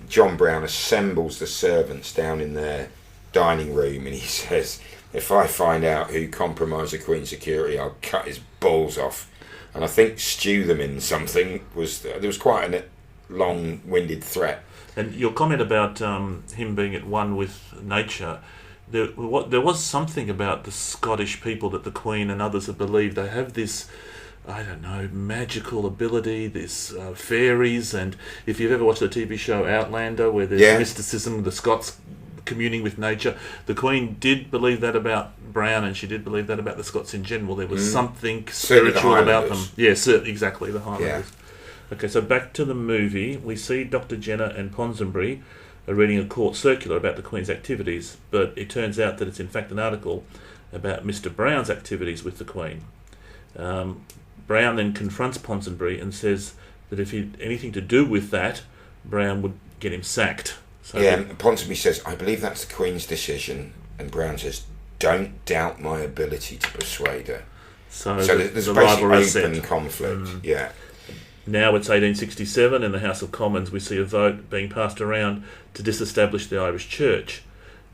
John Brown assembles the servants down in their dining room, and he says, if I find out who compromised the Queen's security, I'll cut his balls off. And I think stew them in something there was quite a long-winded threat. And your comment about him being at one with nature, there was something about the Scottish people that the Queen and others have believed. They have this, I don't know, magical ability, this fairies, and if you've ever watched the TV show Outlander, where there's mysticism, the Scots communing with nature, the Queen did believe that about Brown, and she did believe that about the Scots in general. There was something spiritual about them. Yeah, certainly, exactly, the Highlanders. Yeah. Okay, so back to the movie. We see Dr. Jenner and Ponsonby are reading a court circular about the Queen's activities, but it turns out that it's in fact an article about Mr. Brown's activities with the Queen. Brown then confronts Ponsonby and says that if he had anything to do with that, Brown would get him sacked. So Ponsonby says, I believe that's the Queen's decision, and Brown says, don't doubt my ability to persuade her. So there's basically open conflict. Yeah. Now it's 1867, in the House of Commons we see a vote being passed around to disestablish the Irish Church.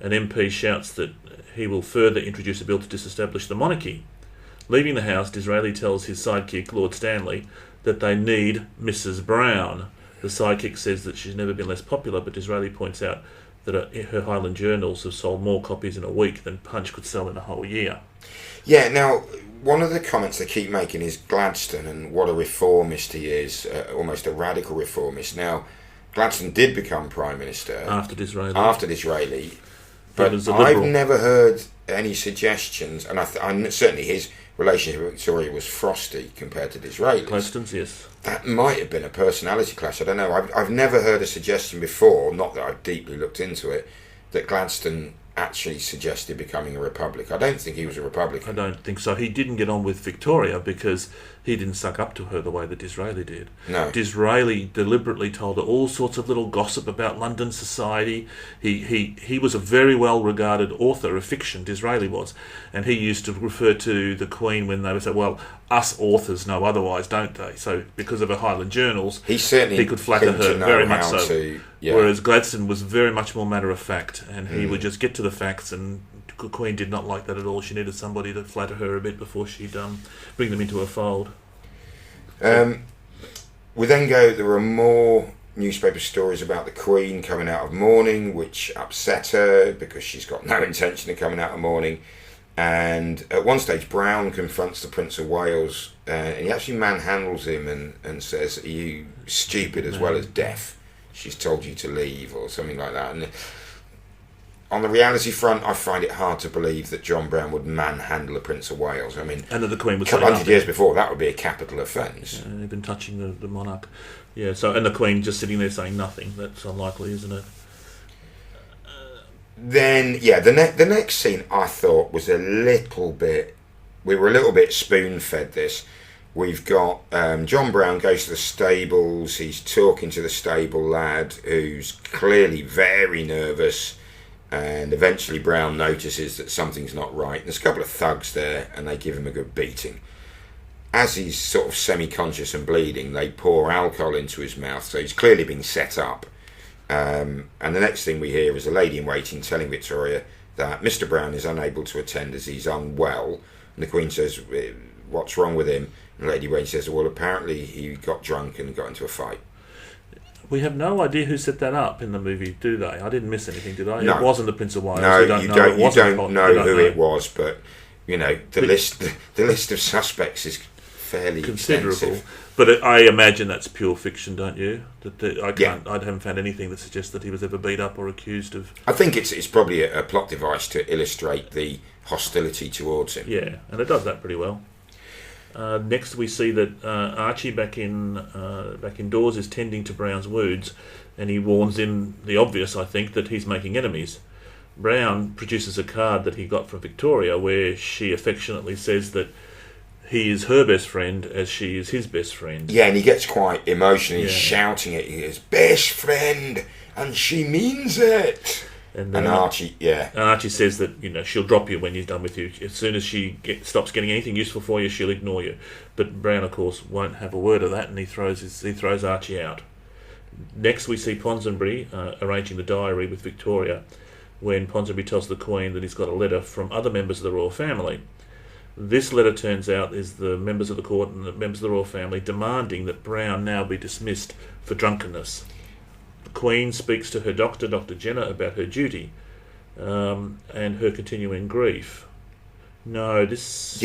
An MP shouts that he will further introduce a bill to disestablish the monarchy. Leaving the house, Disraeli tells his sidekick, Lord Stanley, that they need Mrs Brown. The sidekick says that she's never been less popular, but Disraeli points out that her Highland journals have sold more copies in a week than Punch could sell in a whole year. Yeah, now, one of the comments they keep making is Gladstone and what a reformist he is, almost a radical reformist. Now, Gladstone did become Prime Minister After Disraeli. But I've never heard any suggestions, and certainly his relationship with Victoria was frosty compared to Disraeli's. Gladstone's, yes. That might have been a personality clash. I don't know. I've never heard a suggestion before, not that I've deeply looked into it, that Gladstone actually suggested becoming a Republic. I don't think he was a Republican. I don't think so. He didn't get on with Victoria because he didn't suck up to her the way that Disraeli did. No. Disraeli deliberately told her all sorts of little gossip about London society. He was a very well-regarded author of fiction, Disraeli was, and he used to refer to the Queen when they would say, well, us authors know otherwise, don't they? So because of her Highland journals, he could flatter her very much so. Yeah. Whereas Gladstone was very much more matter of fact, and he would just get to the facts, and the Queen did not like that at all. She needed somebody to flatter her a bit before she'd bring them into her fold. We then there were more newspaper stories about the Queen coming out of mourning, which upset her because she's got no intention of coming out of mourning. And at one stage, Brown confronts the Prince of Wales, and he actually manhandles him and says, "Are you stupid as well as deaf? She's told you to leave," or something like that. And on the reality front, I find it hard to believe that John Brown would manhandle the Prince of Wales. I mean, and that the Queen was a couple hundred years before, that would be a capital offence. Yeah, even touching the monarch. Yeah, so, and the Queen just sitting there saying nothing. That's unlikely, isn't it? Then, yeah, the next scene I thought was a little bit... We were a little bit spoon-fed this. We've got John Brown goes to the stables. He's talking to the stable lad who's clearly very nervous. And eventually Brown notices that something's not right. There's a couple of thugs there and they give him a good beating. As he's sort of semi-conscious and bleeding, they pour alcohol into his mouth. So he's clearly being set up. And the next thing we hear is a lady-in-waiting telling Victoria that Mr. Brown is unable to attend as he's unwell. And the Queen says, "What's wrong with him?" And Lady Wayne says, "Well, apparently he got drunk and got into a fight." We have no idea who set that up in the movie, do they? I didn't miss anything, did I? No. It wasn't the Prince of Wales. No, you don't know who it it was, but you know the list of suspects is fairly considerable. extensive. But I imagine that's pure fiction, don't you? I Yeah. haven't found anything that suggests that he was ever beat up or accused of. I think it's probably a plot device to illustrate the hostility towards him. Yeah, and it does that pretty well. Next, we see that Archie back indoors is tending to Brown's wounds, and he warns him the obvious, I think, that he's making enemies. Brown produces a card that he got from Victoria, where she affectionately says that he is her best friend as she is his best friend. Yeah, and he gets quite emotional. He's Yeah. shouting it. He goes, "Best friend," and she means it. And Archie, yeah. And Archie says that she'll drop you when he's done with you. As soon as she stops getting anything useful for you, she'll ignore you. But Brown, of course, won't have a word of that, and he throws Archie out. Next, we see Ponsonby arranging the diary with Victoria, when Ponsonby tells the Queen that he's got a letter from other members of the royal family. This letter turns out is the members of the court and the members of the royal family demanding that Brown now be dismissed for drunkenness. The Queen speaks to her doctor, Dr. Jenner, about her duty and her continuing grief. This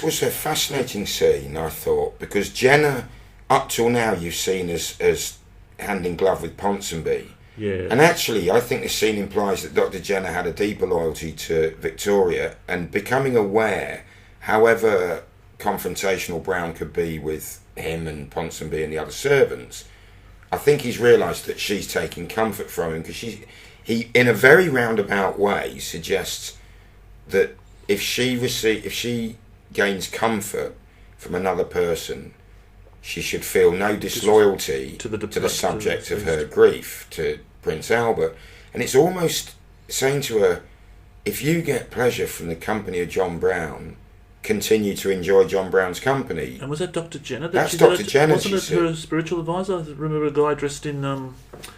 was a fascinating scene, I thought, because Jenner, up till now, you've seen as hand in glove with Ponsonby. Yeah. And actually, I think this scene implies that Dr. Jenner had a deeper loyalty to Victoria, and becoming aware, however confrontational Brown could be with him and Ponsonby and the other servants, I think he's realised that she's taking comfort from him, because he, in a very roundabout way, suggests that if she gains comfort from another person, she should feel no disloyalty to the subject of her grief, to Prince Albert. And it's almost saying to her, if you get pleasure from the company of John Brown, continue to enjoy John Brown's company. And was that Dr. Jenner? That's Dr. Jenner. Wasn't it her spiritual advisor? I remember a guy dressed in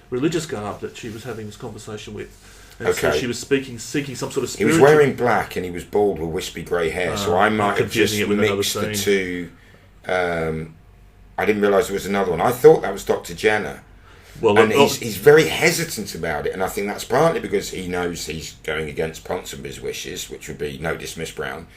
religious garb that she was having this conversation with. And so she was seeking some sort of He was spiritual... wearing black and he was bald with wispy grey hair, so I might have just mixed the two. I didn't realise there was another one. I thought that was Dr. Jenner. Well, and he's very hesitant about it, and I think that's partly because he knows he's going against Ponsonby's wishes, which would be no dismiss Brown,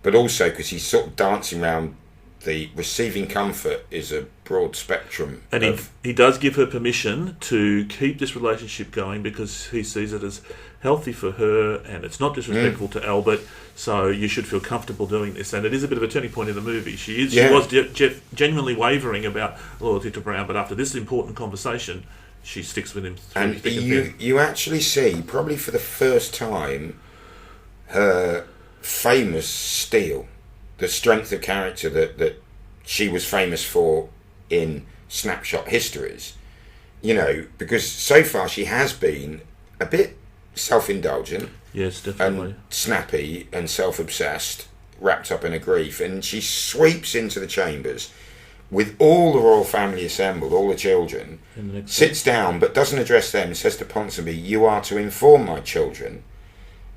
but also because he's sort of dancing around the receiving comfort is a broad spectrum. And he does give her permission to keep this relationship going because he sees it as healthy for her and it's not disrespectful to Albert, so you should feel comfortable doing this. And it is a bit of a turning point in the movie. She was genuinely wavering about loyalty to Brown, but after this important conversation, she sticks with him through and thick and thin. You actually see, probably for the first time, her famous steel, the strength of character that she was famous for in snapshot histories, because so far she has been a bit self-indulgent, yes, definitely, and snappy and self-obsessed, wrapped up in a grief, and she sweeps into the chambers with all the royal family assembled, all the children, sits down but doesn't address them, says to Ponsonby, "You are to inform my children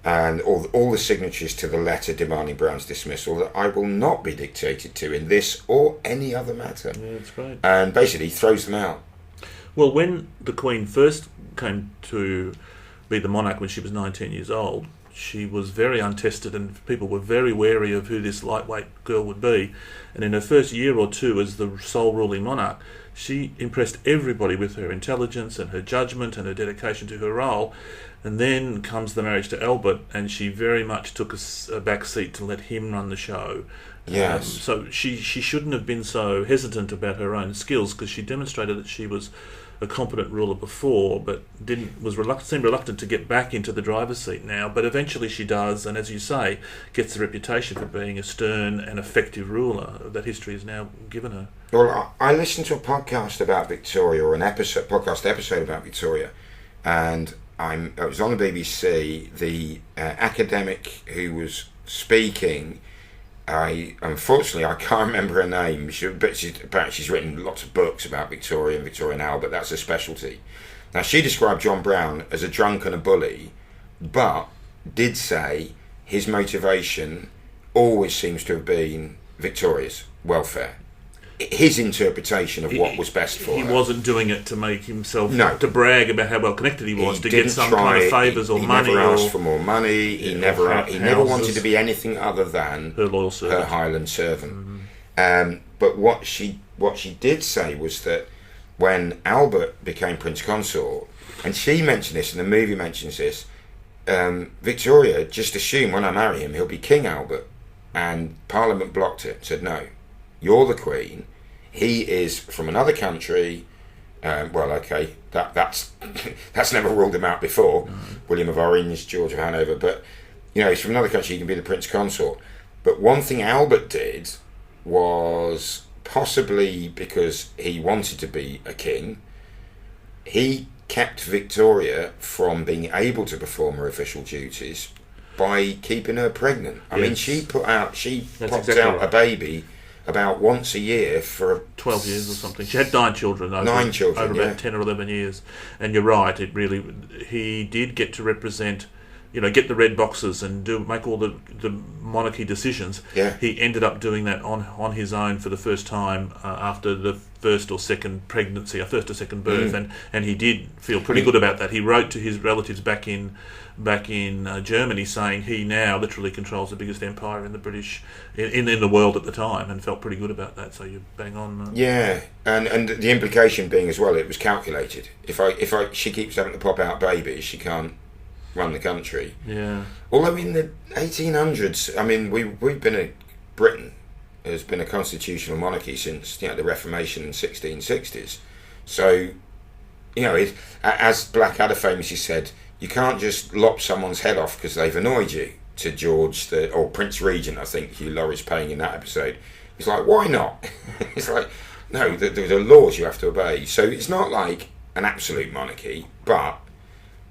and all the signatories to the letter demanding Brown's dismissal that I will not be dictated to in this or any other matter." Yeah, that's great. And basically throws them out. Well, when the Queen first came to be the monarch when she was 19 years old, she was very untested and people were very wary of who this lightweight girl would be. And in her first year or two as the sole ruling monarch, she impressed everybody with her intelligence and her judgment and her dedication to her role. And then comes the marriage to Albert, and she very much took a back seat to let him run the show. Yes. So she shouldn't have been so hesitant about her own skills, because she demonstrated that she was a competent ruler before, but seemed reluctant to get back into the driver's seat now. But eventually she does, and as you say, gets the reputation for being a stern and effective ruler that history has now given her. Well, I listened to a podcast about Victoria, or podcast episode about Victoria, and it was on the BBC. The academic who was speaking, unfortunately I can't remember her name, but she's written lots of books about Victoria and Victorian Albert. That's her specialty. Now, she described John Brown as a drunk and a bully, but did say his motivation always seems to have been Victoria's welfare. His interpretation of what was best for her. He wasn't doing it to make himself, no, to brag about how well connected he was, to get some kind of favours or money. He never asked for more money. He never wanted to be anything other than her loyal servant, her Highland servant. But what she did say was that when Albert became Prince Consort, and she mentioned this, and the movie mentions this, Victoria just assumed when I marry him he'll be King Albert, and Parliament blocked it, said no. You're the Queen. He is from another country. Well, okay, that's never ruled him out before. William of Orange, George of Hanover, but he's from another country. He can be the Prince Consort. But one thing Albert did was, possibly because he wanted to be a king, he kept Victoria from being able to perform her official duties by keeping her pregnant. I mean, she popped out a baby about once a year for 12 years or something. She had 9 children over about 10 or 11 years. And you're right, he did get to represent, get the red boxes and make all the monarchy decisions. Yeah. He ended up doing that on his own for the first time after the first or second pregnancy, or first or second birth, and he did feel pretty good about that. He wrote to his relatives back in Germany saying he now literally controls the biggest empire in the British in the world at the time, and felt pretty good about that. So you bang on. Yeah, and the implication being as well, it was calculated. If she keeps having to pop out babies, she can't run the country. Yeah. Although in the 1800s, I mean, Britain has been a constitutional monarchy since the Reformation in the 1660s. So, as Blackadder famously said, you can't just lop someone's head off because they've annoyed you. To George, or Prince Regent, I think Hugh Laurie's paying in that episode. It's like, why not? It's like, no, the laws you have to obey. So it's not like an absolute monarchy, but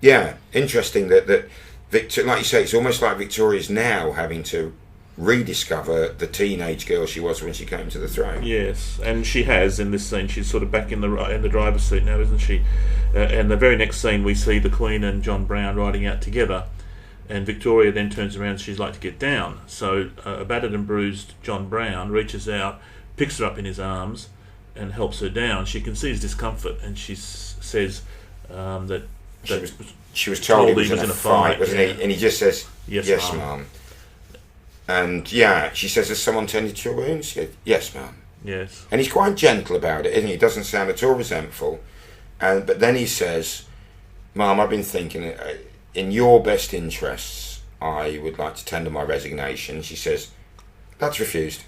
yeah, interesting that Victor, like you say, it's almost like Victoria's now having to rediscover the teenage girl she was when she came to the throne. Yes, and she has in this scene. She's sort of back in the driver's seat now, isn't she? And the very next scene, we see the Queen and John Brown riding out together, and Victoria then turns around and she's like to get down. So a battered and bruised John Brown reaches out, picks her up in his arms, and helps her down. She can see his discomfort, and she says that she was told he was in a fight, wasn't yeah. he? And he just says, Yes, ma'am. And yeah, she says, has someone tended to your wounds? She goes, yes, ma'am. Yes. And he's quite gentle about it, isn't he? He doesn't sound at all resentful. But then he says, ma'am, I've been thinking, in your best interests, I would like to tender my resignation. She says, that's refused.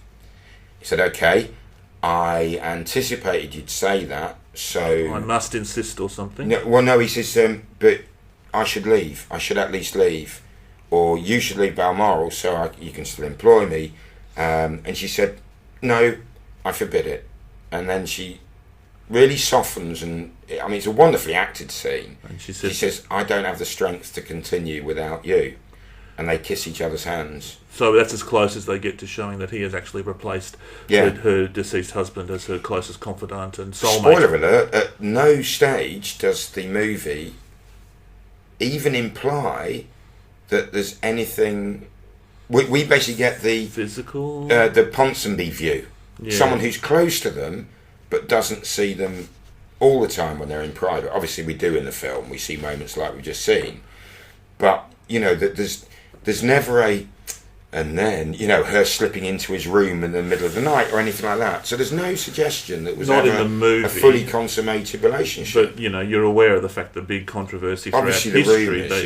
He said, okay, I anticipated you'd say that, so... I must insist or something. No, he says, but I should leave. I should at least leave. Or you should leave Balmoral so you can still employ me. And she said, no, I forbid it. And then she really softens, and I mean, it's a wonderfully acted scene. And she says, I don't have the strength to continue without you. And they kiss each other's hands. So that's as close as they get to showing that he has actually replaced her deceased husband as her closest confidant and soulmate. Spoiler alert, at no stage does the movie even imply that there's anything... We basically get the... Physical? The Ponsonby view. Yeah. Someone who's close to them, but doesn't see them all the time when they're in private. Obviously we do in the film, we see moments like we've just seen. But, you know, that there's never a... And then, you know, her slipping into his room in the middle of the night or anything like that. So there's no suggestion that was not ever in the movie, a fully consummated relationship. But, you know, you're aware of the fact the big controversy throughout Obviously history. The rumours,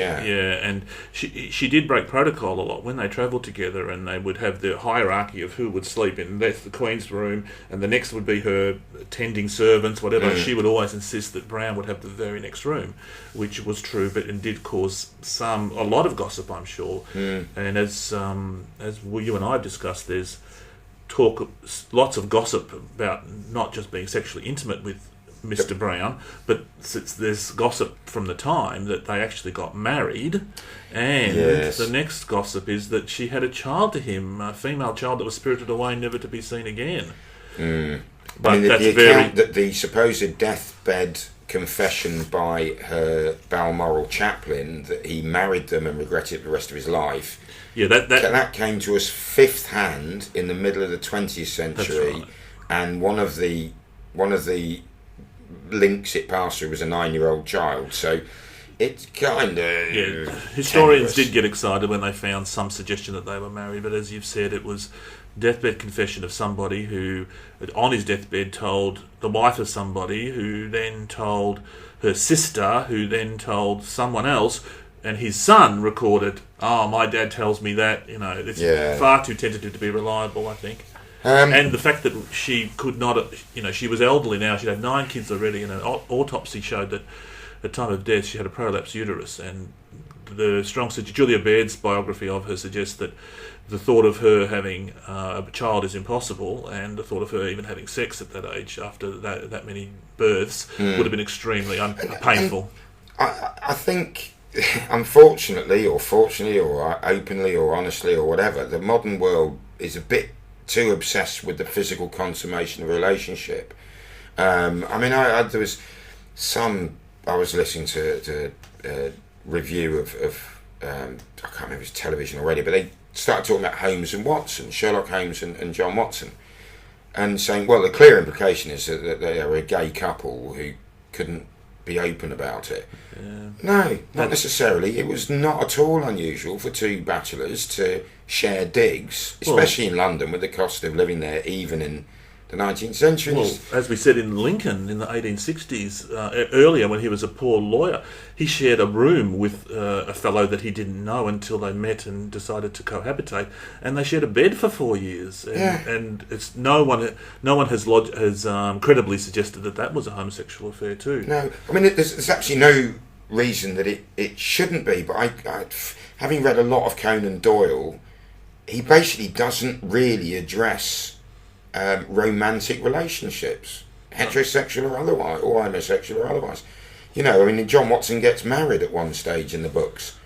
and she did break protocol a lot when they travelled together, and they would have the hierarchy of who would sleep in. That's the Queen's room, and the next would be her tending servants, whatever. She would always insist that Brown would have the very next room, which was true, but and did cause a lot of gossip, I'm sure. And as you and I have discussed, there's lots of gossip about not just being sexually intimate with Mr. Brown, but there's gossip from the time that they actually got married, and the next gossip is that she had a child to him, a female child that was spirited away, never to be seen again. But I mean, that's the supposed deathbed confession by her Balmoral chaplain that he married them and regretted it the rest of his life. Yeah, that came to us fifth hand in the middle of the 20th century, right. And one of the links it passed through was a 9-year-old child. So it's kind of historians tenuous. did get excited when they found some suggestion that they were married, but as you've said, it was deathbed confession of somebody who, on his deathbed, told the wife of somebody, who then told her sister, who then told someone else. And his son recorded, my dad tells me that, you know, it's far too tentative to be reliable, I think. And the fact that she could not, you know, she was elderly now, she'd had 9 kids already, and an autopsy showed that at the time of death she had a prolapsed uterus. And the strong Julia Baird's biography of her suggests that the thought of her having a child is impossible, and the thought of her even having sex at that age after that many births would have been extremely painful. I think... Unfortunately, or fortunately, or openly, or honestly, or whatever, the modern world is a bit too obsessed with the physical consummation of a relationship. I mean, there was I was listening to a review of I can't remember if it was television or radio, but they started talking about Holmes and Watson, Sherlock Holmes and John Watson, and saying, well, the clear implication is that they are a gay couple who couldn't be open about it. No, not necessarily. It was not at all unusual for 2 bachelors to share digs, especially in London, with the cost of living there, even in the 19th century. Well, as we said in Lincoln in the 1860s, earlier when he was a poor lawyer, he shared a room with a fellow that he didn't know until they met and decided to cohabitate, and they shared a bed for 4 years. And it's no one has credibly suggested that was a homosexual affair too. No, I mean there's actually no reason that it shouldn't be. But I having read a lot of Conan Doyle, he basically doesn't really address romantic relationships, heterosexual or otherwise, or homosexual or otherwise. You know, I mean, John Watson gets married at one stage in the books,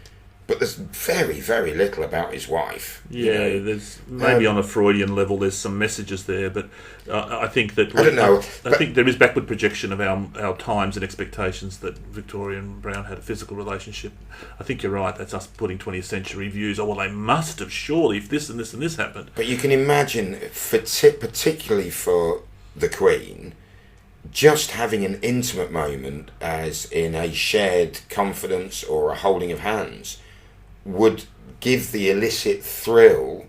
but there's very, very little about his wife. Yeah, there's maybe on a Freudian level there's some messages there, but I think that I don't know. I think there is backward projection of our times and expectations that Victoria and Brown had a physical relationship. I think you're right. That's us putting 20th century views. Oh well, they must have surely if this and this and this happened. But you can imagine, particularly for the Queen, just having an intimate moment, as in a shared confidence or a holding of hands, would give the illicit thrill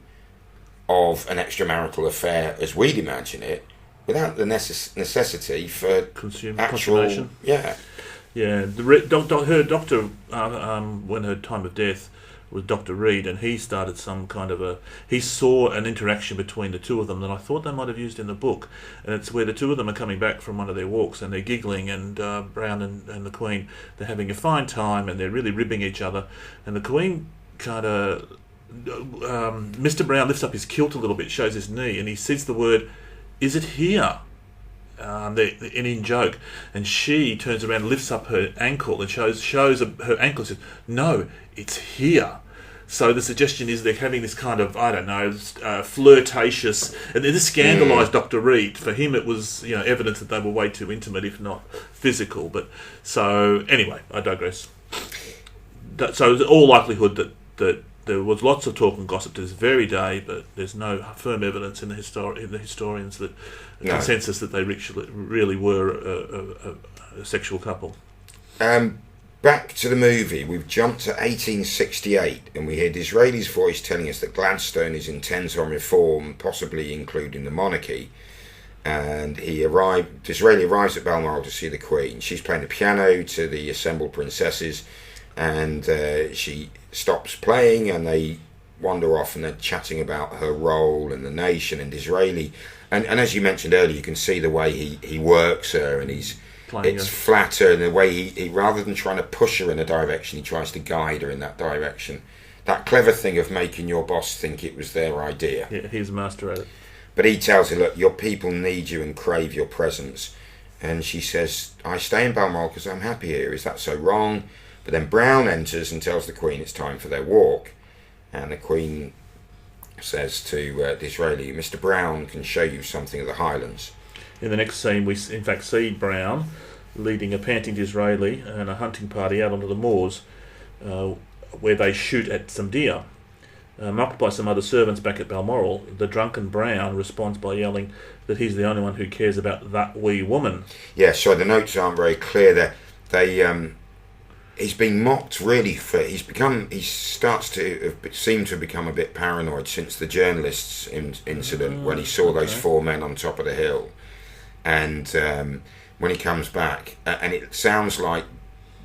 of an extramarital affair as we'd imagine it, without the necessity for Consumer actual consummation. Yeah. Her doctor, when her time of death was Dr. Reed, and he started some kind of he saw an interaction between the two of them that I thought they might have used in the book, and it's where the two of them are coming back from one of their walks and they're giggling, and Brown and the Queen, they're having a fine time and they're really ribbing each other, and the Queen kind of Mr. Brown lifts up his kilt a little bit, shows his knee, and he says the word, "Is it here?" In joke, and she turns around and lifts up her ankle and shows her ankle and says, "No, it's here." So the suggestion is they're having this kind of, I don't know, flirtatious, and this scandalised Dr. Reed. For him it was, evidence that they were way too intimate, if not physical. But so anyway, I digress. So there's all likelihood that there was lots of talk and gossip to this very day, but there's no firm evidence in the historians that consensus that they really were a sexual couple. Back to the movie, we've jumped to 1868, and we hear Disraeli's voice telling us that Gladstone is intent on reform, possibly including the monarchy. And Disraeli arrives at Balmoral to see the Queen. She's playing the piano to the assembled princesses, and she stops playing, and they wander off, and they're chatting about her role and the nation. And Disraeli, and as you mentioned earlier, you can see the way he works her, and it's flatter, and the way he rather than trying to push her in a direction, he tries to guide her in that direction. That clever thing of making your boss think it was their idea. Yeah, he's a master at it. But he tells her, look, your people need you and crave your presence. And she says, I stay in Balmoral because I'm happy here. Is that so wrong? But then Brown enters and tells the Queen it's time for their walk. And the Queen says to Disraeli, Mr. Brown can show you something of the Highlands. In the next scene, we in fact see Brown leading a panting Disraeli and a hunting party out onto the moors, where they shoot at some deer. Mocked by some other servants back at Balmoral, the drunken Brown responds by yelling that he's the only one who cares about that wee woman. Yeah, so the notes aren't very clear there. He's been mocked really he starts to seem to have become a bit paranoid since the journalists incident when he saw those four men on top of the hill. And when he comes back, and it sounds like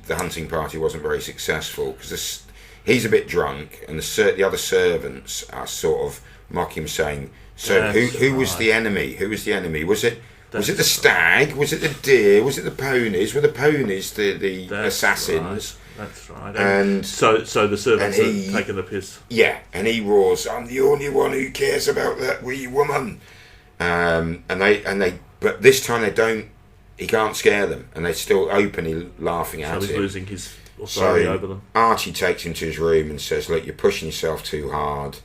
the hunting party wasn't very successful because he's a bit drunk, and the other servants are sort of mocking him, saying, "So who was the enemy? Who was the enemy? Was it the stag? Was it the deer? Was it the ponies? Were the ponies the assassins?" Right. That's right. And so the servants are taking the piss. Yeah, and he roars, "I'm the only one who cares about that wee woman." But this time they don't. He can't scare them, and they're still openly laughing at him. So he's losing his authority over them. Archie takes him to his room and says, "Look, you're pushing yourself too hard."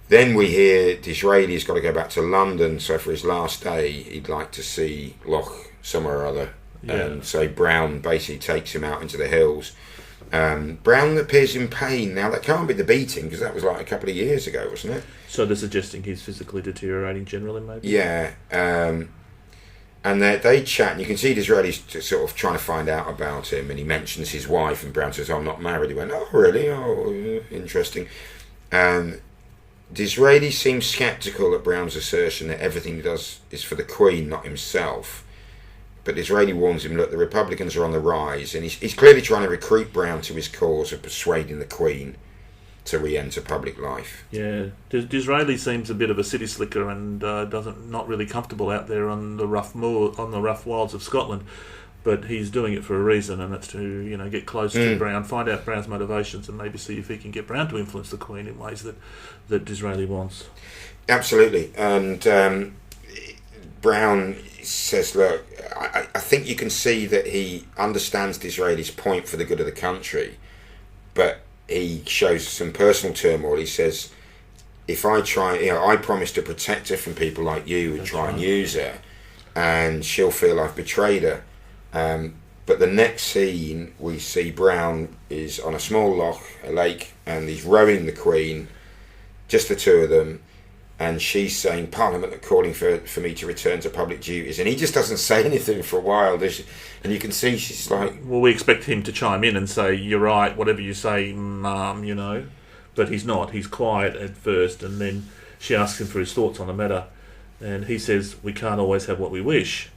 Then we hear Disraeli's got to go back to London, so for his last day, he'd like to see Loch somewhere or other. Yeah. And so Brown basically takes him out into the hills. Brown appears in pain. Now, that can't be the beating, because that was like a couple of years ago, wasn't it? So they're suggesting he's physically deteriorating generally, maybe? Yeah. And they chat, and you can see Disraeli's sort of trying to find out about him, and he mentions his wife, and Brown says, "I'm not married." He went, "Oh, really? Oh, interesting." Disraeli seems sceptical at Brown's assertion that everything he does is for the Queen, not himself. But Disraeli warns him, look, the Republicans are on the rise, and he's clearly trying to recruit Brown to his cause of persuading the Queen to re-enter public life. Yeah, Disraeli seems a bit of a city slicker and not really comfortable out there on the rough wilds of Scotland. But he's doing it for a reason, and that's to get close to Brown, find out Brown's motivations, and maybe see if he can get Brown to influence the Queen in ways that Disraeli wants. Absolutely, and Brown says, "Look, I think you can see that he understands Disraeli's point for the good of the country, but he shows some personal turmoil. He says, if I try, I promise to protect her from people like you who try and use her, and she'll feel I've betrayed her. But the next scene, we see Brown is on a small loch, a lake, and he's rowing the Queen, just the two of them, and she's saying, Parliament are calling for me to return to public duties, and he just doesn't say anything for a while. And you can see she's like... Well, we expect him to chime in and say, you're right, whatever you say, Mum, But he's not. He's quiet at first, and then she asks him for his thoughts on the matter, and he says, we can't always have what we wish.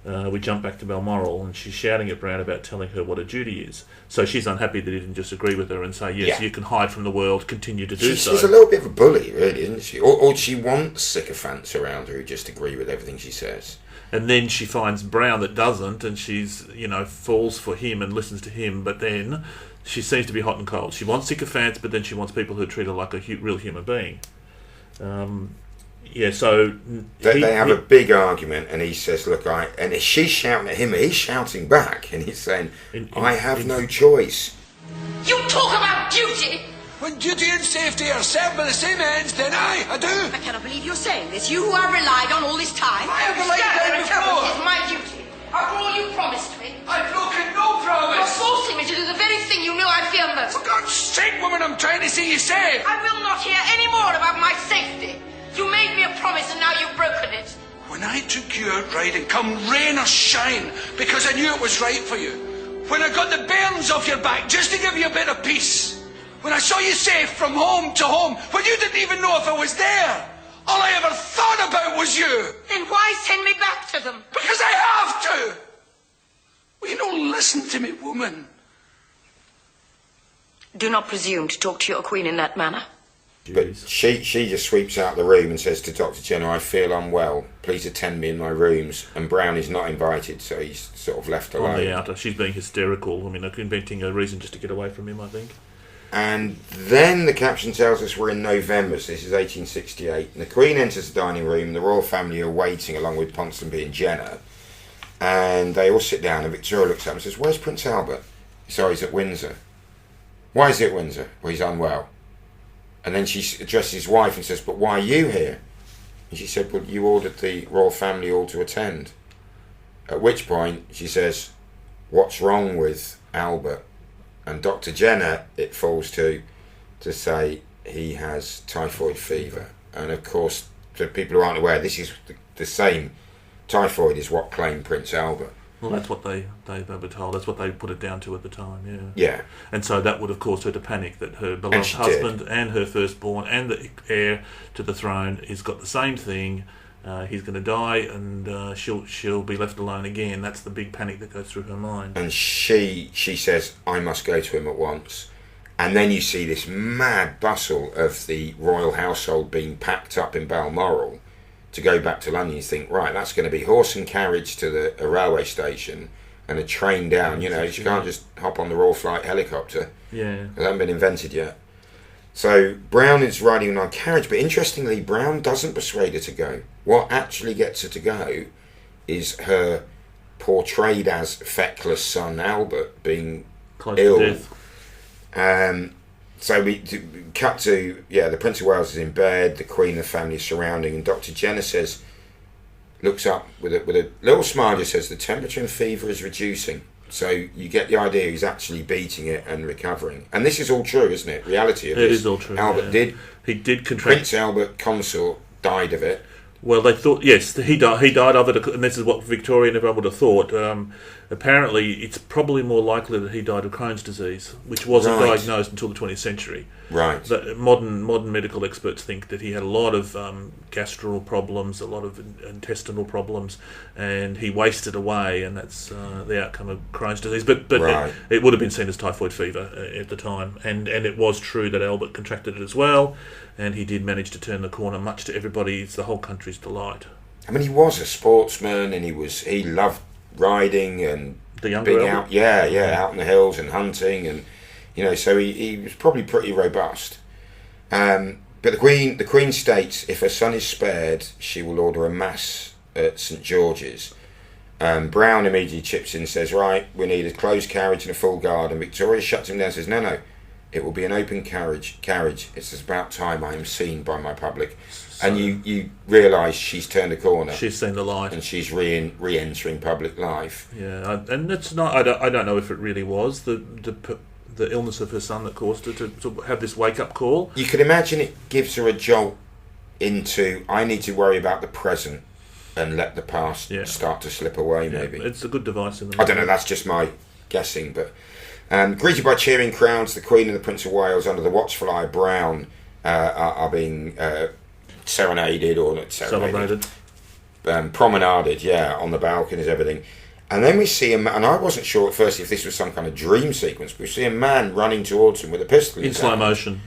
We jump back to Balmoral, and she's shouting at Brown about telling her what a duty is. So she's unhappy that he didn't just agree with her and say, yes, you can hide from the world, continue to do so. She's a little bit of a bully, really, isn't she? Or she wants sycophants around her who just agree with everything she says. And then she finds Brown that doesn't, and she's, falls for him and listens to him, but then she seems to be hot and cold. She wants sycophants, but then she wants people who treat her like a real human being. So... They have a big argument, and he says, look, and she's shouting at him, he's shouting back, and he's saying, I have no choice. You talk about duty! When duty and safety are served by the same ends, then I do. I cannot believe you're saying this. You who have relied on all this time. I have relied on Stand before. It is my duty. After all you promised me. I've broken no You're promise. forcing me to do the very thing you know I fear most. For God's sake, woman, I'm trying to see you safe. I will not hear any more about my safety. You made me a promise and now you've broken it. When I took you out riding, come rain or shine, because I knew it was right for you. When I got the bairns off your back, just to give you a bit of peace. When I saw you safe from home to home, when you didn't even know if I was there. All I ever thought about was you. Then why send me back to them? Because I have to. Will you not listen to me, woman? Do not presume to talk to your queen in that manner. But she just sweeps out the room and says to Dr. Jenner, I feel unwell. Please attend me in my rooms. And Brown is not invited, so he's sort of left alone. On the outer. She's being hysterical. Inventing a reason just to get away from him, I think. And then the caption tells us we're in November, so this is 1868. And the Queen enters the dining room, and the royal family are waiting, along with Ponsonby and Jenner. And they all sit down, and Victoria looks up and says, where's Prince Albert? Sorry, he's at Windsor. Why is he at Windsor? Well, he's unwell. And then she addresses his wife and says, but why are you here? And she said, well, you ordered the royal family all to attend. At which point she says, what's wrong with Albert? And Dr. Jenner, it falls to say he has typhoid fever. And of course, for people who aren't aware, this is the same typhoid is what claimed Prince Albert. Well, that's what they were told. That's what they put it down to at the time, Yeah. And so that would have caused her to panic that her beloved husband and her firstborn and the heir to the throne has got the same thing. He's going to die, and she'll be left alone again. That's the big panic that goes through her mind. And she says, I must go to him at once. And then you see this mad bustle of the royal household being packed up in Balmoral to go back to London. You think, right, that's going to be horse and carriage to a railway station and a train down. You can't just hop on the Royal Flight helicopter. Yeah. It hasn't been invented yet. So Brown is riding on a carriage, but interestingly, Brown doesn't persuade her to go. What actually gets her to go is her portrayed as feckless son Albert being Close ill. to death. So we cut to, the Prince of Wales is in bed, the Queen and the family is surrounding, and Dr. Jenner looks up with a little smile, just says, the temperature and fever is reducing. So you get the idea he's actually beating it and recovering. And this is all true, isn't it? Reality of it this. Is all true. Albert He did contract. Prince Albert, consort, died of it. Well, they thought, yes, he died of it, and this is what Victoria and everyone would have thought. Apparently, it's probably more likely that he died of Crohn's disease, which wasn't diagnosed until the 20th century. Right. Modern medical experts think that he had a lot of gastral problems, a lot of intestinal problems, and he wasted away, and that's the outcome of Crohn's disease. But right. it would have been seen as typhoid fever at the time, and it was true that Albert contracted it as well, and he did manage to turn the corner, much to the whole country's delight. I mean, he was a sportsman, and he loved riding and the younger being Albert? out in the hills and hunting, and so he was probably pretty robust. But the Queen states if her son is spared, she will order a mass at St George's. Brown immediately chips in and says, right, we need a closed carriage and a full guard, and Victoria shuts him down and says, no, It will be an open carriage. It's about time I am seen by my public. So, and you realise she's turned a corner. She's seen the light, and she's re-entering public life. Yeah, and it's not. I don't know if it really was the illness of her son that caused her to have this wake-up call. You can imagine it gives her a jolt into, I need to worry about the present and let the past start to slip away, maybe. It's a good device in the I don't know, that's just my guessing, but... greeted by cheering crowds, the Queen and the Prince of Wales under the watchful eye Brown are being serenaded, or not serenaded. Promenaded, on the balconies, everything. And then we see him, and I wasn't sure at first if this was some kind of dream sequence, but we see a man running towards him with a pistol in slow motion.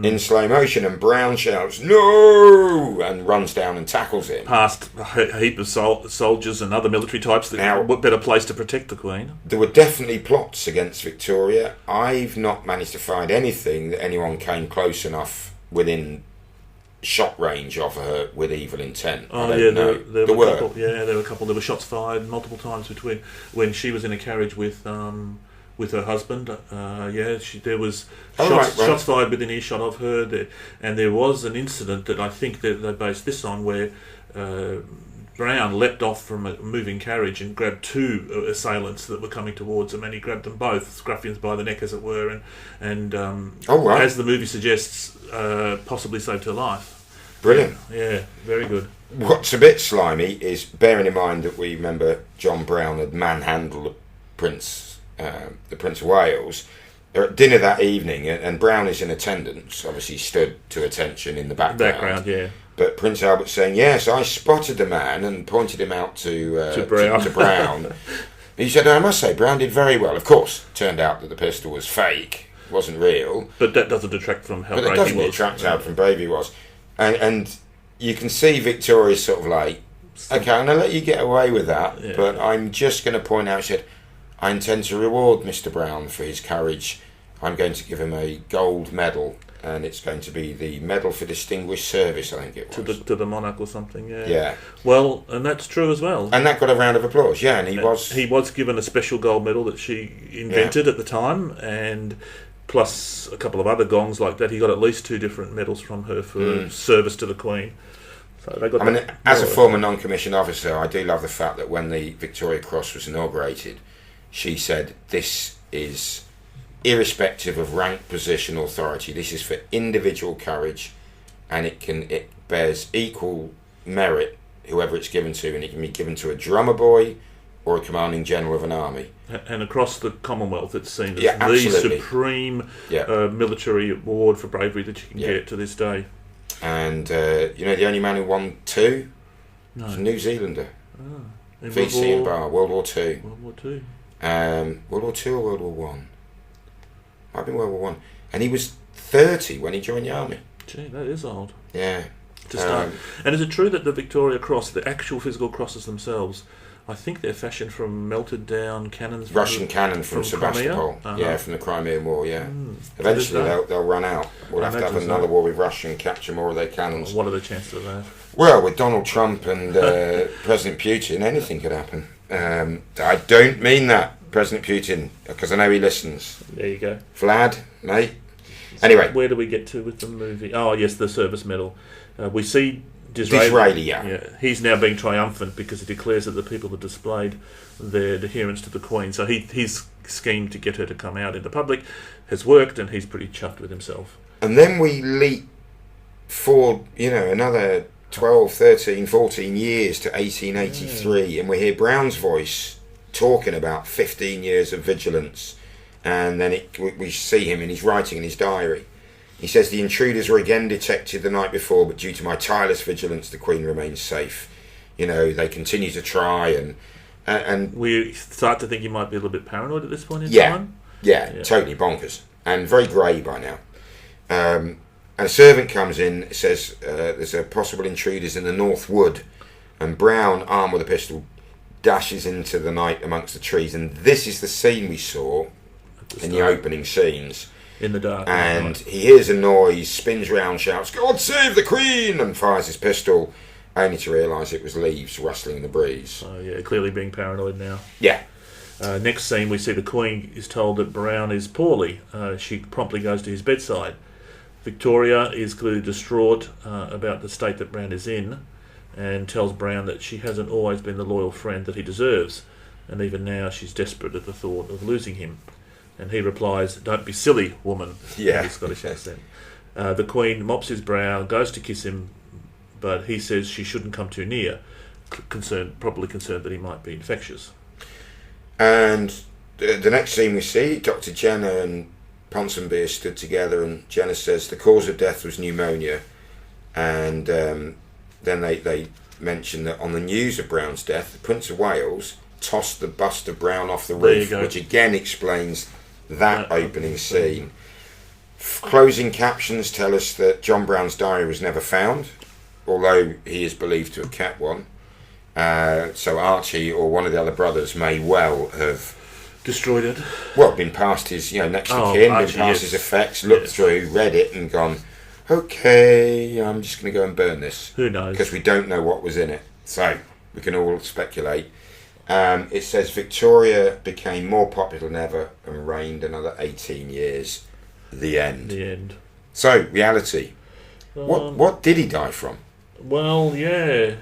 In slow motion, and Brown shouts, "No!" and runs down and tackles him. Past a heap of soldiers and other military types that were better placed to protect the Queen. There were definitely plots against Victoria. I've not managed to find anything that anyone came close enough within shot range of her with evil intent. There were a couple. Yeah, there were a couple. There were shots fired multiple times between when she was in a carriage with her husband. There was shots fired within earshot of her. And there was an incident that I think that they based this on, where Brown leapt off from a moving carriage and grabbed two assailants that were coming towards him, and he grabbed them both, scruffians by the neck, as it were, and as the movie suggests, possibly saved her life. Brilliant. Yeah, very good. What's a bit slimy is, bearing in mind that we remember John Brown had manhandled the Prince of Wales. They're at dinner that evening, and Brown is in attendance, obviously stood to attention in the background. But Prince Albert's saying, "Yes, I spotted the man," and pointed him out to Brown. He said, "I must say, Brown did very well." Of course, turned out that the pistol was fake, wasn't real. But that doesn't detract from how brave he was. But it doesn't detract out from brave he was. And you can see Victoria's sort of like, "Okay, I'm going to let you get away with that, but I'm just going to point out," she said, "I intend to reward Mr. Brown for his courage. I'm going to give him a gold medal, and it's going to be the Medal for Distinguished Service," I think it was. To the monarch or something, Yeah. Well, and that's true as well. And that got a round of applause, and he was given a special gold medal that she invented at the time, and plus a couple of other gongs like that. He got at least 2 different medals from her for service to the Queen. So they got as a former non-commissioned officer, I do love the fact that when the Victoria Cross was inaugurated, she said, "This is irrespective of rank, position, authority. This is for individual courage, and it bears equal merit, whoever it's given to, and it can be given to a drummer boy or a commanding general of an army." And across the Commonwealth, it's seen as the supreme military award for bravery that you can get to this day. And the only man who won 2 was a New Zealander. VC and Bar, World War II. World War II. World War II or World War One? Might have been World War One. And he was 30 when he joined the army. Gee, that is old. Yeah. To start. And is it true that the Victoria Cross, the actual physical crosses themselves, I think they're fashioned from melted down cannons. Russian cannon from Sebastopol. From the Crimean War. Eventually they'll run out. We'll have to have another war with Russia and capture more of their cannons. What are the chances of that? Well, with Donald Trump and President Putin, anything could happen. I don't mean that, President Putin, because I know he listens. There you go. Vlad, mate. Anyway, where do we get to with the movie? Oh yes, the service medal. We see Disraeli, he's now being triumphant because he declares that the people that displayed their adherence to the Queen. So his scheme to get her to come out in the public has worked, and he's pretty chuffed with himself. And then we leap forward, another 12, 13, 14 years to 1883, and we hear Brown's voice talking about 15 years of vigilance, and then we see him, and he's writing in his diary. He says, "The intruders were again detected the night before, but due to my tireless vigilance, the Queen remains safe." They continue to try, and we start to think he might be a little bit paranoid at this point in time. Yeah, totally bonkers, and very grey by now. And a servant comes in, says there's a possible intruders in the North Wood, and Brown, armed with a pistol, dashes into the night amongst the trees, and this is the scene we saw in the opening scenes. In the dark. And he hears a noise, spins round, shouts, "God save the Queen!" and fires his pistol, only to realise it was leaves rustling in the breeze. Clearly being paranoid now. Yeah. Next scene, we see the Queen is told that Brown is poorly. She promptly goes to his bedside. Victoria is clearly distraught about the state that Brown is in, and tells Brown that she hasn't always been the loyal friend that he deserves, and even now she's desperate at the thought of losing him. And he replies, "Don't be silly, woman," Yeah. in his Scottish accent. The Queen mops his brow, goes to kiss him, but he says she shouldn't come too near, probably concerned that he might be infectious. And the next scene we see, Dr. Jenner and Ponsonby are stood together, and Jenner says the cause of death was pneumonia. And then they mention that on the news of Brown's death, the Prince of Wales tossed the bust of Brown off the roof, which again explains that opening scene. Closing captions tell us that John Brown's diary was never found, although he is believed to have kept one. So Archie or one of the other brothers may well have destroyed it. Well, been past his, next of kin, Archie, been past his effects, looked through, read it, and gone, okay, I'm just going to go and burn this. Who knows? Because we don't know what was in it, so we can all speculate. It says Victoria became more popular than ever and reigned another 18 years. The end. The end. So, reality. What did he die from? Well, yeah,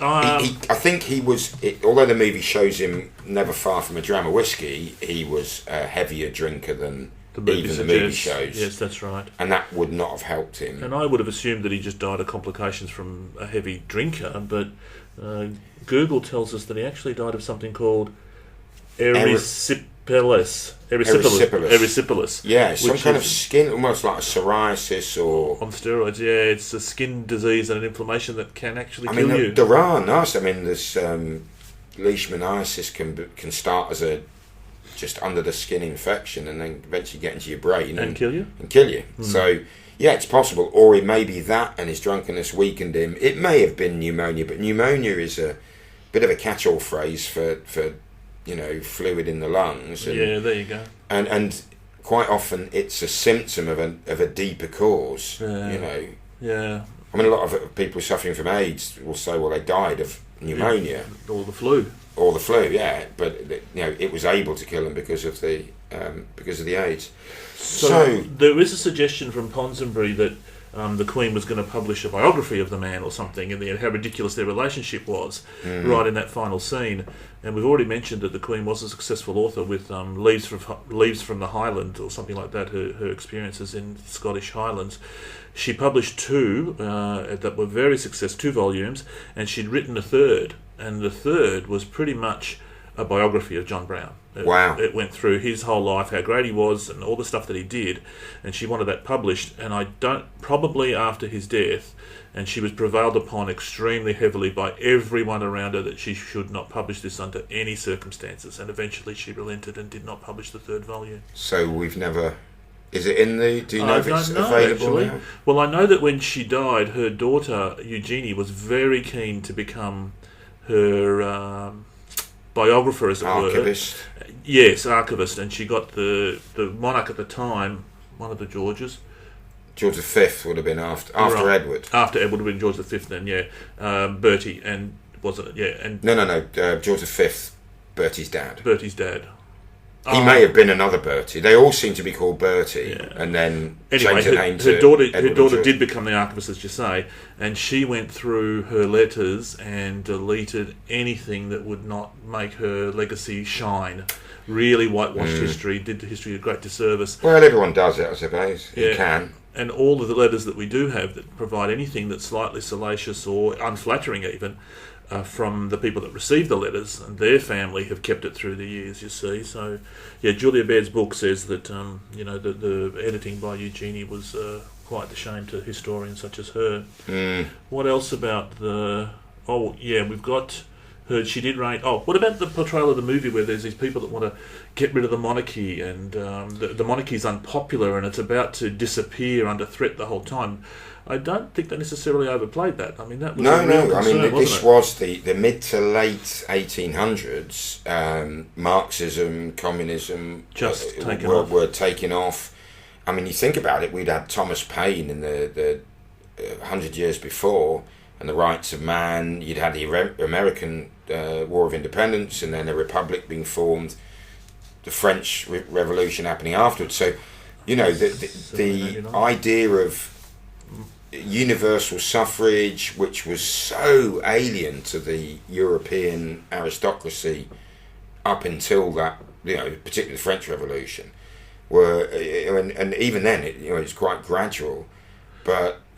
I think he was. Although the movie shows him never far from a dram of whiskey, he was a heavier drinker than the movie shows. Yes, that's right. And that would not have helped him. And I would have assumed that he just died of complications from a heavy drinker, but Google tells us that he actually died of something called erysipelas. Yeah, some kind of skin, almost like a psoriasis or... On steroids, yeah. It's a skin disease and an inflammation that can actually kill you. There are nice. I mean, there's leishmaniasis can start as a just under the skin infection and then eventually get into your brain and kill you. So, yeah, it's possible. Or it may be that and his drunkenness weakened him. It may have been pneumonia, but pneumonia is a bit of a catch-all phrase for fluid in the lungs. And, yeah, there you go. And quite often it's a symptom of a deeper cause. Yeah. I mean, a lot of people suffering from AIDS will say, well, they died of pneumonia. Or the flu. Yeah. But it was able to kill them because of the AIDS. So there is a suggestion from Ponsonby that the Queen was going to publish a biography of the man or something, and how ridiculous their relationship was, right in that final scene. And we've already mentioned that the Queen was a successful author with Leaves from the Highland or something like that, her experiences in Scottish Highlands. She published two that were very successful, 2 volumes, and she'd written a third, and the third was pretty much a biography of John Brown. Wow. It went through his whole life, how great he was, and all the stuff that he did, and she wanted that published, and probably after his death, and she was prevailed upon extremely heavily by everyone around her that she should not publish this under any circumstances, and eventually she relented and did not publish the 3rd volume. So we've never... Is it in the... Do you know if it's available now? Well, I know that when she died, her daughter, Eugenie, was very keen to become her... biographer, as it archivist. were. Yes, archivist, and she got the monarch at the time, one of the Georges. George V would have been after right. Edward. After Edward would have been George V then, yeah. Bertie, and wasn't it? Yeah. And No. George V, Bertie's dad. Bertie's dad. He may have been another Bertie. They all seem to be called Bertie, and then changed the name to her daughter did become the archivist, as you say, and she went through her letters and deleted anything that would not make her legacy shine. Really whitewashed history, did the history a great disservice. Well, everyone does it, I suppose. Yeah. You can. And all of the letters that we do have that provide anything that's slightly salacious or unflattering even, from the people that received the letters, and their family have kept it through the years, you see. So, yeah, Julia Baird's book says that, the editing by Eugenie was quite the shame to historians such as her. What else about the... Oh, yeah, we've got... She did reign... Oh, what about the portrayal of the movie where there's these people that want to get rid of the monarchy, and the monarchy's unpopular and it's about to disappear under threat the whole time? I don't think they necessarily overplayed that. I mean, that was a real concern, this was the mid to late 1800s. Marxism, communism were taking off. I mean, you think about it, we'd had Thomas Paine in the 100 years before, and the rights of man. You'd had the American War of Independence, and then a republic being formed. the French Revolution happening afterwards. So, you know, the idea of universal suffrage, which was so alien to the European aristocracy up until that, you know, particularly the French Revolution, and even then, it's quite gradual.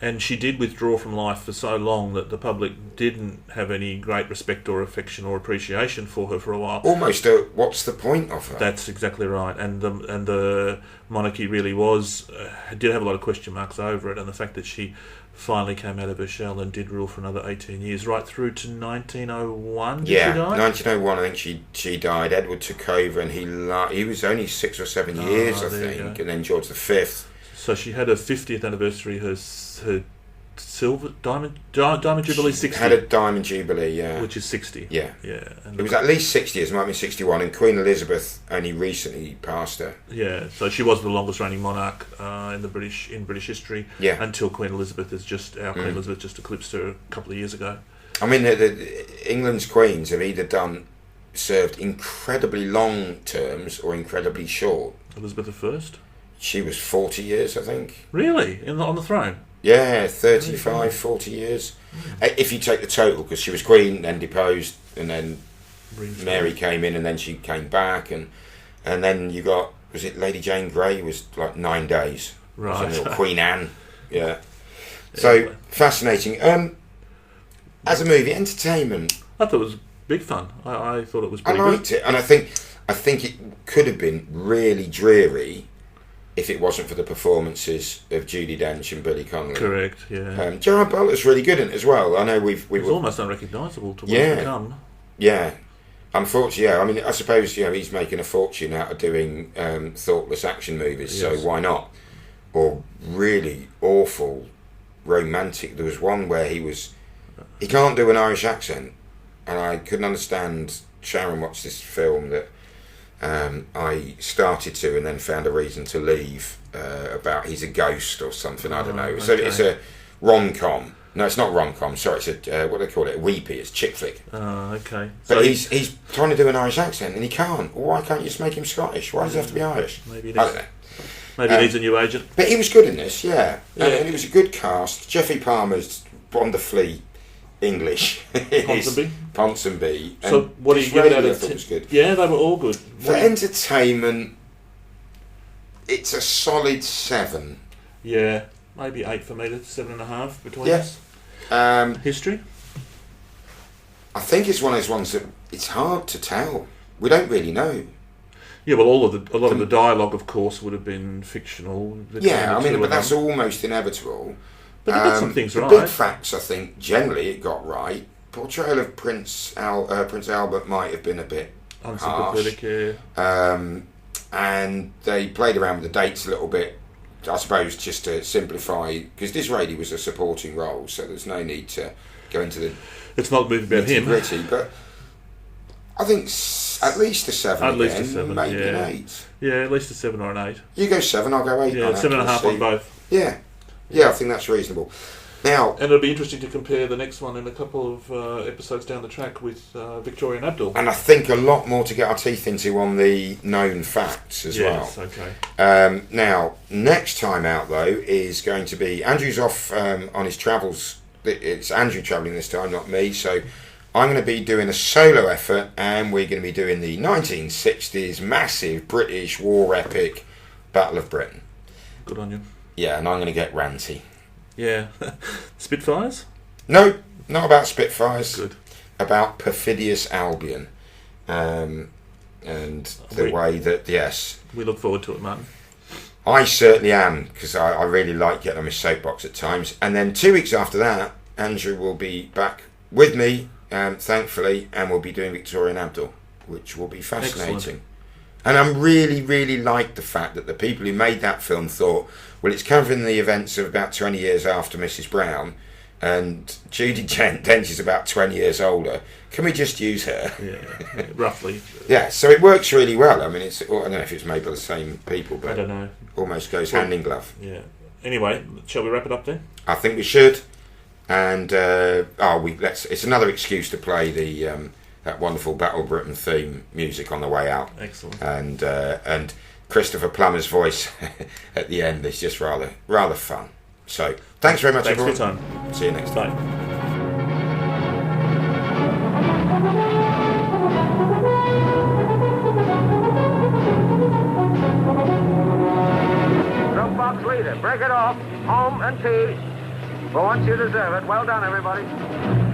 And she did withdraw from life for so long that the public didn't have any great respect or affection or appreciation for her for a while. Almost what's the point of her? That's exactly right. And the monarchy really did have a lot of question marks over it, and the fact that she finally came out of her shell and did rule for another 18 years, right through to 1901. Did she die? 1901. I think she died. Edward took over, and he was only 6 or 7 years, I think, and then George V. So she had her 50th anniversary, her silver diamond jubilee 60. Had a diamond jubilee, yeah, which is 60. Yeah. And it was at least 60 years. It might be 61. And Queen Elizabeth only recently passed her. Yeah, so she was the longest reigning monarch in British history. Yeah. Until Queen Elizabeth Queen Elizabeth just eclipsed her a couple of years ago. I mean, England's queens have either served incredibly long terms or incredibly short. Elizabeth I. She was 40 years, I think. Really? On the throne? Yeah, 35, 40 years. If you take the total, because she was queen, then deposed, and then Mary came in, and then she came back, and then you got, was it Lady Jane Grey, was like 9 days. Right. Or Queen Anne. Yeah. So, fascinating. As a movie, entertainment. I thought it was big fun. I thought it was pretty good. I liked it, and I think it could have been really dreary if it wasn't for the performances of Judy Dench and Billy Connolly. Correct, yeah. Gerard Butler's really good in it as well. I know we were almost unrecognisable to what it's become. Yeah. Unfortunately, yeah. I mean, I suppose, he's making a fortune out of doing thoughtless action movies, so why not? Or really awful romantic. There was one where he can't do an Irish accent, and I couldn't understand. Sharon watched this film that I started to, and then found a reason to leave, about he's a ghost or something, I don't know. So it's a rom-com. No, it's not rom-com, sorry, it's a, what do they call it, a weepy, it's chick flick. Okay. But he's trying to do an Irish accent, and he can't. Well, why can't you just make him Scottish? Why does he have to be Irish? Maybe I don't know. Maybe he needs a new agent. But he was good in this, yeah. And it was a good cast. Jeffrey Palmer's wonderfully English. Ponsonby. So what do you give it out of 10? Was good. Yeah, they were all good. For entertainment, it's a solid 7. Yeah, maybe 8 for me. That's 7.5 between us. History? I think it's one of those ones that it's hard to tell. We don't really know. Yeah, well, a lot of the dialogue, of course, would have been fictional. Yeah, I mean, but that's almost inevitable. But they got some things right. The big facts, I think, generally it got right. Portrayal of Prince Albert might have been a bit unsympathetic, and they played around with the dates a little bit, I suppose, just to simplify, because Disraeli was a supporting role, so there's no need to go into the. It's not a movie about him. Gritty, but I think at least a 7. At least a 7, maybe an 8. Yeah, at least a 7 or an 8. You go 7, I'll go 8. Yeah, 7.5 on both. Yeah, I think that's reasonable. Now, and it'll be interesting to compare the next one in a couple of episodes down the track with Victoria and Abdul. And I think a lot more to get our teeth into on the known facts as well. Yes, okay. Now, next time out, though, is going to be... Andrew's off on his travels. It's Andrew travelling this time, not me. So I'm going to be doing a solo effort, and we're going to be doing the 1960s massive British war epic Battle of Britain. Good on you. Yeah, and I'm going to get ranty. Yeah. Spitfires? No, not about Spitfires. Good. About perfidious Albion. And the way that, yes. We look forward to it, Martin. I certainly am, because I really like getting on my soapbox at times. And then 2 weeks after that, Andrew will be back with me, thankfully, and we'll be doing Victoria and Abdul, which will be fascinating. Excellent. And I really, really like the fact that the people who made that film thought, well, it's covering the events of about 20 years after Mrs Brown, and Judy Dench is about 20 years older. Can we just use her? Yeah, roughly. Yeah, so it works really well. I mean, I don't know if it's made by the same people, but I don't know. Almost goes hand in glove. Yeah. Anyway, shall we wrap it up then? I think we should. And it's another excuse to play the that wonderful Battle Britain theme music on the way out. Excellent. And Christopher Plummer's voice at the end is just rather fun. So thanks very much, everyone. Thanks for your time. See you next time. Bye. Box leader, break it off. Home and tea. For once you deserve it. Well done, everybody.